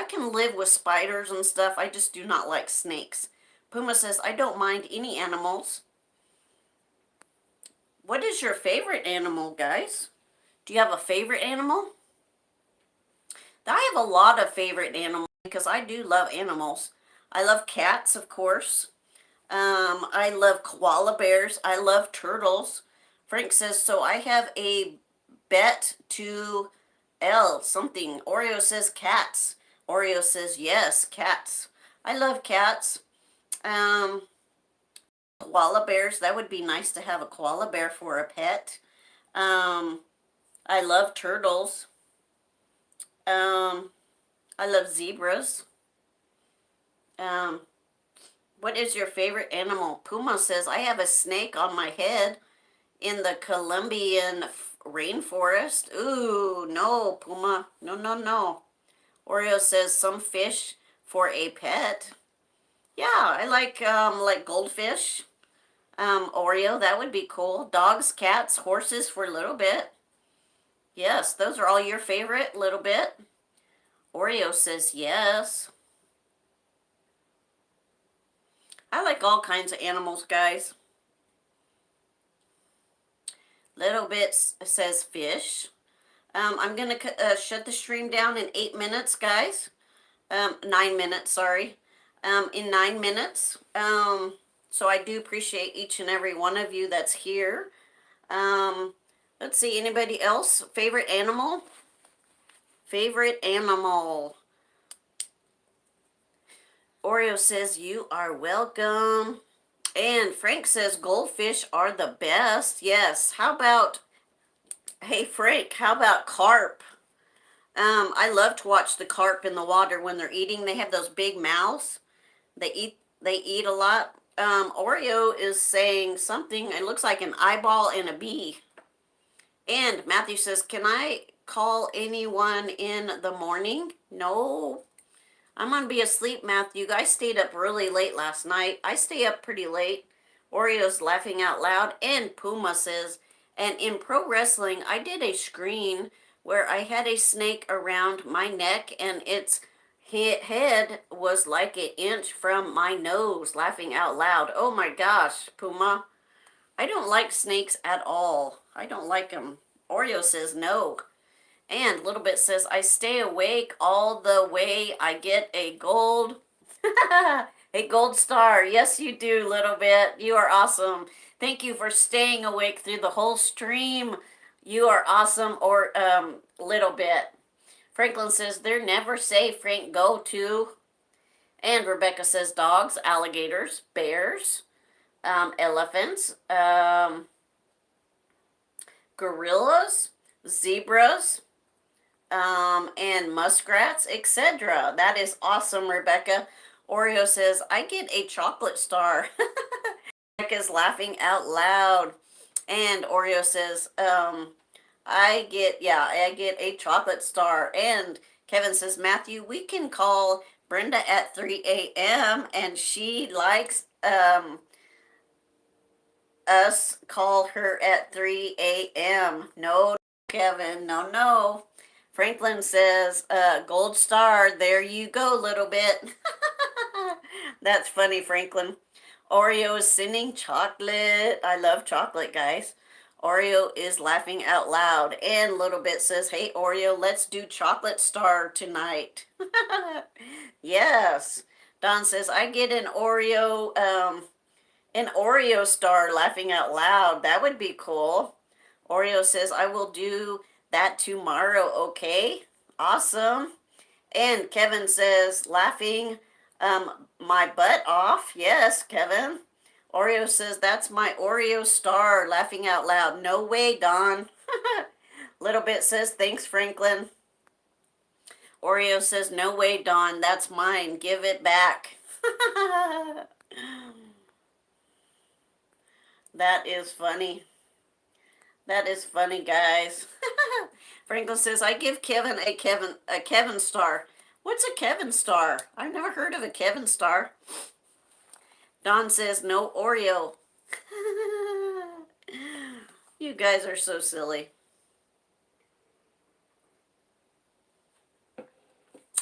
can live with spiders and stuff. I just do not like snakes. Puma says, I don't mind any animals. What is your favorite animal, guys? Do you have a favorite animal? I have a lot of favorite animals because I do love animals. I love cats, of course. I love koala bears. I love turtles. Frank says, so I have a bet to L something. Oreo says cats. Oreo says, yes, cats. I love cats. Um, Koala bears. That would be nice to have a koala bear for a pet. Um, I love turtles. Um, I love zebras. Um, what is your favorite animal? Puma says, I have a snake on my head in the Colombian rainforest. Ooh, no, Puma. No, no, no. Oreo says some fish for a pet. Yeah, I like goldfish. Oreo, that would be cool. Dogs, cats, horses for a little bit. Yes, those are all your favorite, little bit. Oreo says yes. I like all kinds of animals, guys. Little bit says fish. I'm going to shut the stream down in 8 minutes, guys. 9 minutes, sorry. In 9 minutes. So I do appreciate each and every one of you that's here. Um, let's see, anybody else? Favorite animal? Favorite animal. Oreo says, you are welcome. And Frank says, goldfish are the best. Yes. How about, hey, Frank, how about carp? I love to watch the carp in the water when they're eating. They have those big mouths. They eat a lot. Oreo is saying something. It looks like an eyeball and a bee. And Matthew says, can I call anyone in the morning? No. I'm going to be asleep, Matthew. I stayed up really late last night. I stay up pretty late. Oreo's laughing out loud. And Puma says, and in pro wrestling, I did a screen where I had a snake around my neck and its head was like an inch from my nose, laughing out loud. Oh my gosh, Puma. I don't like snakes at all. I don't like them. Oreo says no. And Little Bit says, I stay awake all the way. I get a gold, a gold star. Yes, you do, Little Bit. You are awesome. Thank you for staying awake through the whole stream. You are awesome, or Little Bit. Franklin says, they're never safe, Frank. Go to. And Rebecca says, dogs, alligators, bears, elephants, gorillas, zebras, and muskrats, etc. That is awesome, Rebecca. Oreo says, I get a chocolate star. Rebecca's laughing out loud. And Oreo says, I get a chocolate star. And Kevin says, Matthew, we can call Brenda at 3 a.m. and she likes us call her at 3 a.m. No, Kevin, no, no. Franklin says, gold star, there you go, Little Bit. That's funny, Franklin. Oreo is sending chocolate. I love chocolate, guys. Oreo is laughing out loud. And Little Bit says, hey, Oreo, let's do chocolate star tonight. Yes. Don says, I get an Oreo star, laughing out loud. That would be cool. Oreo says, I will do that tomorrow, okay? Awesome. And Kevin says, laughing my butt off. Yes, Kevin. Oreo says, that's my Oreo star, laughing out loud. No way, Don. Little Bit says, thanks, Franklin. Oreo says, no way, Don. That's mine. Give it back. That is funny. That is funny, guys. Franklin says, I give Kevin a Kevin star. What's a Kevin star? I've never heard of a Kevin star. Don says, no Oreo. You guys are so silly.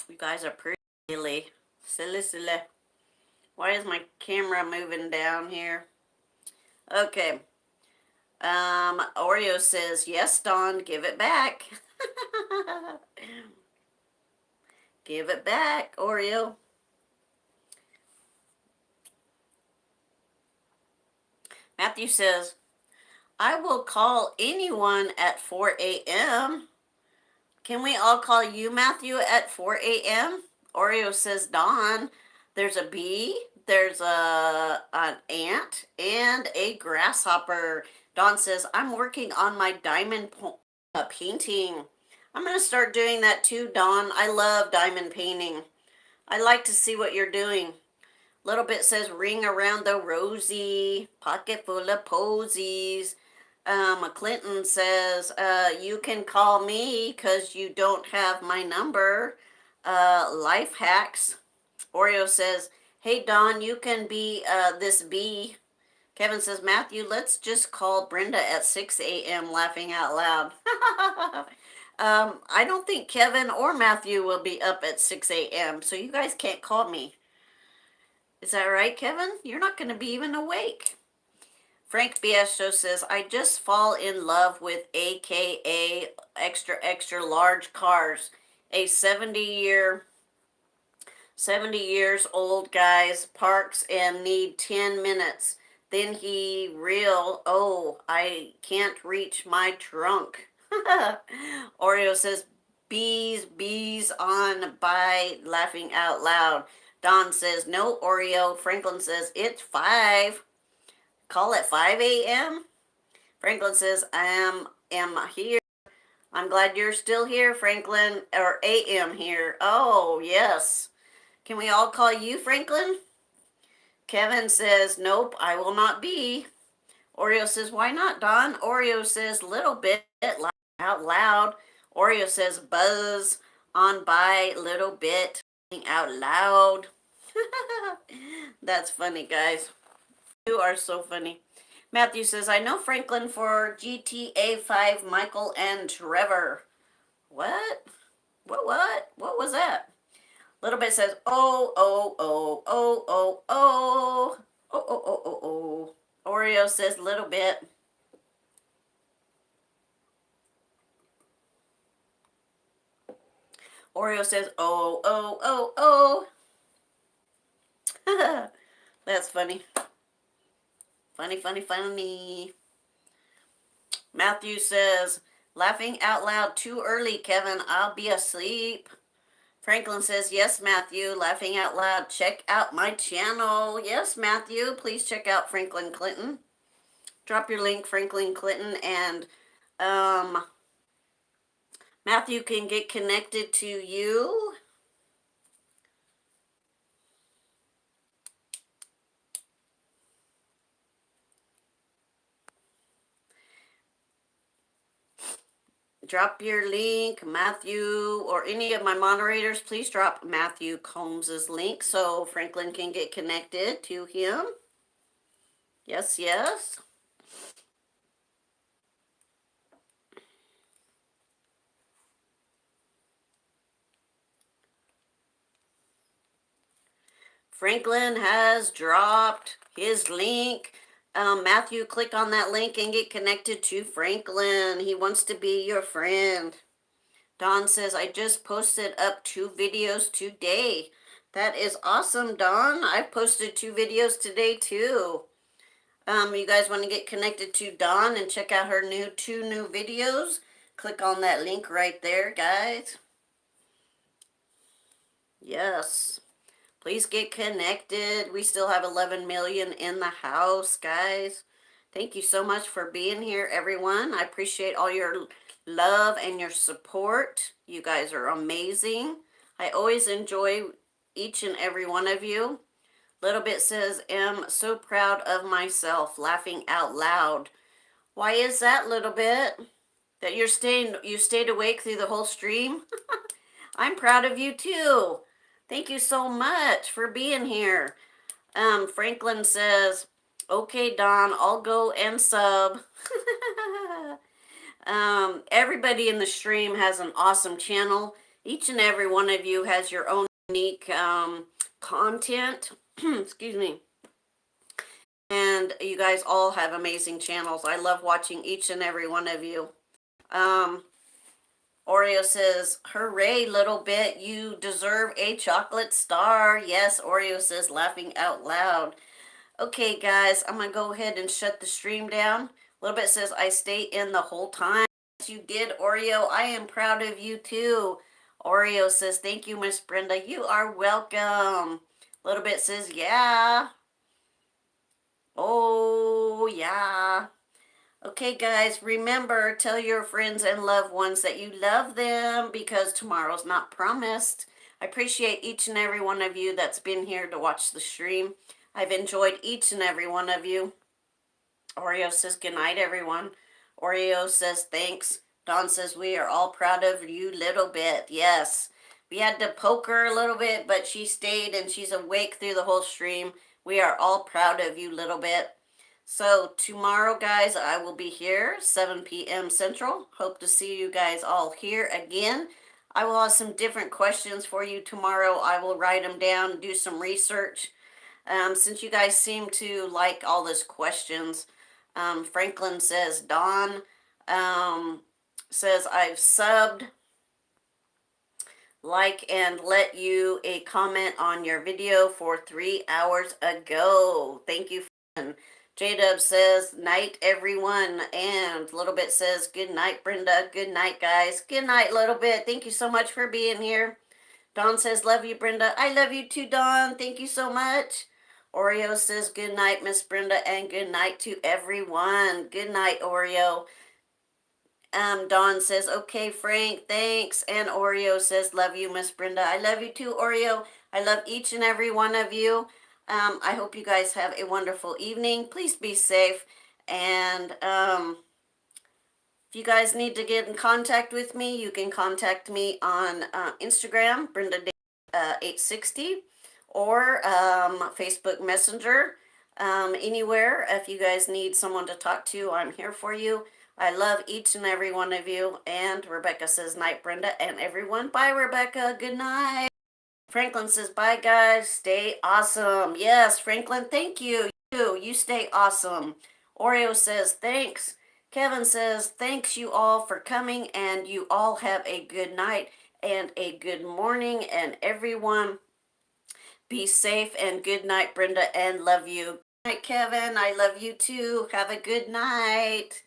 You guys are pretty silly. Silly, silly. Why is my camera moving down here? Okay. Oreo says, yes, Dawn, give it back. Give it back, Oreo. Matthew says, I will call anyone at 4 a.m. Can we all call you, Matthew, at 4 a.m.? Oreo says, Dawn, there's a bee, there's an ant, and a grasshopper. Dawn says, I'm working on my diamond painting. I'm going to start doing that too, Dawn. I love diamond painting. I like to see what you're doing. Little bit says, ring around the rosy, pocket full of posies. Clinton says, you can call me because you don't have my number. Life hacks. Oreo says, hey, Dawn, you can be this bee. Kevin says, Matthew, let's just call Brenda at 6 a.m. laughing out loud. I don't think Kevin or Matthew will be up at 6 a.m., so you guys can't call me. Is that right, Kevin? You're not going to be even awake. Frank Biestro says, I just fall in love with AKA extra, extra large cars. A 70 years old guys parks and need 10 minutes. Then he oh, I can't reach my trunk. Oreo says, bees on by laughing out loud. Don says, no, Oreo. Franklin says, it's 5. Call at 5 a.m. Franklin says, I am here. I'm glad you're still here, Franklin, or a.m. here. Oh, yes. Can we all call you Franklin? Kevin says, nope, I will not be. Oreo says, why not, Don? Oreo says, little bit out loud. Oreo says, buzz on by little bit out loud. That's funny, guys. You are so funny. Matthew says, I know Franklin for GTA 5, Michael and Trevor. What? What was that? Little bit says, oh, oh, oh, oh, oh, oh. Oh, oh, oh, oh, oh. Oreo says, little bit. Oreo says, oh, oh, oh, oh. That's funny. Funny, funny, funny. Matthew says, laughing out loud too early, Kevin. I'll be asleep. Franklin says, yes, Matthew, laughing out loud. Check out my channel. Yes, Matthew, please check out Franklin Clinton. Drop your link, Franklin Clinton, and Matthew can get connected to you. Drop your link, Matthew, or any of my moderators, please drop Matthew Combs's link so Franklin can get connected to him. Yes, yes. Franklin has dropped his link. Matthew, click on that link and get connected to Franklin. He wants to be your friend. Don says, I just posted up 2 videos today. That is awesome, Don. I've posted 2 videos today, too. You guys want to get connected to Dawn and check out her 2 new videos? Click on that link right there, guys. Yes. Please get connected. We still have 11 million in the house, guys. Thank you so much for being here, everyone. I appreciate all your love and your support. You guys are amazing. I always enjoy each and every one of you. Little bit says, am so proud of myself, laughing out loud. Why is that, Little Bit? That you stayed awake through the whole stream? I'm proud of you too. Thank you so much for being here. Franklin says, okay, Don, I'll go and sub. Everybody in the stream has an awesome channel. Each and every one of you has your own unique content. Excuse me. And you guys all have amazing channels. I love watching each and every one of you. Um, Oreo says, hooray, little bit. You deserve a chocolate star. Yes, Oreo says, laughing out loud. Okay, guys, I'm going to go ahead and shut the stream down. Little bit says, I stay in the whole time. Yes, you did, Oreo. I am proud of you, too. Oreo says, thank you, Miss Brenda. You are welcome. Little bit says, yeah. Oh, yeah. Okay, guys, remember, tell your friends and loved ones that you love them because tomorrow's not promised. I appreciate each and every one of you that's been here to watch the stream. I've enjoyed each and every one of you. Oreo says good night, everyone. Oreo says thanks. Dawn says we are all proud of you, little bit. Yes, we had to poke her a little bit, but she stayed and she's awake through the whole stream. We are all proud of you, little bit. So tomorrow, guys, I will be here 7 p.m. Central. Hope to see you guys all here again. I will have some different questions for you tomorrow. I will write them down, do some research. Since you guys seem to like all these questions, Franklin says, Dawn says, I've subbed, like, and let you a comment on your video for 3 hours ago. Thank you, Franklin. J-Dub says, night, everyone. And Little Bit says, good night, Brenda. Good night, guys. Good night, Little Bit. Thank you so much for being here. Dawn says, love you, Brenda. I love you too, Dawn. Thank you so much. Oreo says, good night, Miss Brenda, and good night to everyone. Good night, Oreo. Dawn says, okay, Frank, thanks. And Oreo says, love you, Miss Brenda. I love you too, Oreo. I love each and every one of you. I hope you guys have a wonderful evening. Please be safe. And if you guys need to get in contact with me, you can contact me on Instagram, Brenda860, or Facebook Messenger. Anywhere, if you guys need someone to talk to, I'm here for you. I love each and every one of you. And Rebecca says, night, Brenda, and everyone. Bye, Rebecca. Good night. Franklin says, bye, guys. Stay awesome. Yes, Franklin, thank you. You stay awesome. Oreo says, thanks. Kevin says, thanks you all for coming, and you all have a good night and a good morning. And everyone, be safe and good night, Brenda, and love you. Good night, Kevin. I love you too. Have a good night.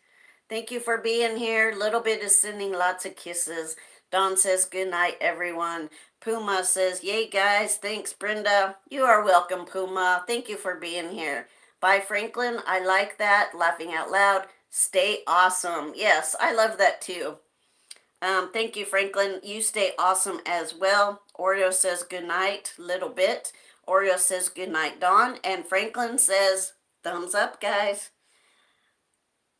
Thank you for being here. Little Bit is sending lots of kisses. Dawn says, good night, everyone. Puma says, yay, guys. Thanks, Brenda. You are welcome, Puma. Thank you for being here. Bye, Franklin. I like that. Laughing out loud. Stay awesome. Yes, I love that too. Thank you, Franklin. You stay awesome as well. Oreo says good night, Little Bit. Oreo says good night, Dawn. And Franklin says thumbs up, guys.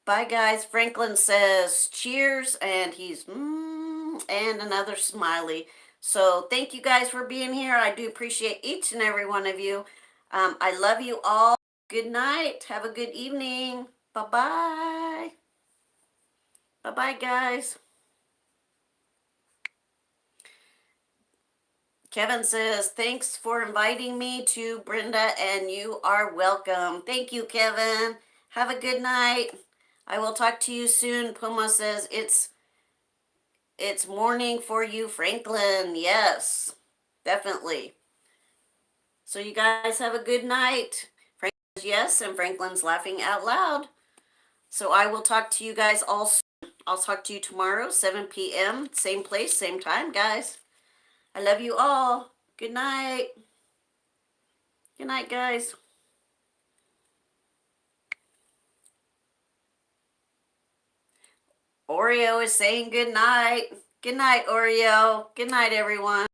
Bye, guys. Franklin says cheers, and he's and another smiley. So thank you guys for being here. I do appreciate each and every one of you. I love you all. Good night. Have a good evening. Bye-bye. Bye-bye, guys. Kevin says, thanks for inviting me to Brenda, and you are welcome. Thank you, Kevin. Have a good night. I will talk to you soon. Puma says, it's morning for you, Franklin. Yes, definitely. So you guys have a good night. Franklin says yes, and Franklin's laughing out loud. So I will talk to you guys all soon. I'll talk to you tomorrow, 7 p.m., same place, same time, guys. I love you all. Good night. Good night, guys. Oreo is saying good night. Good night, Oreo. Good night, everyone.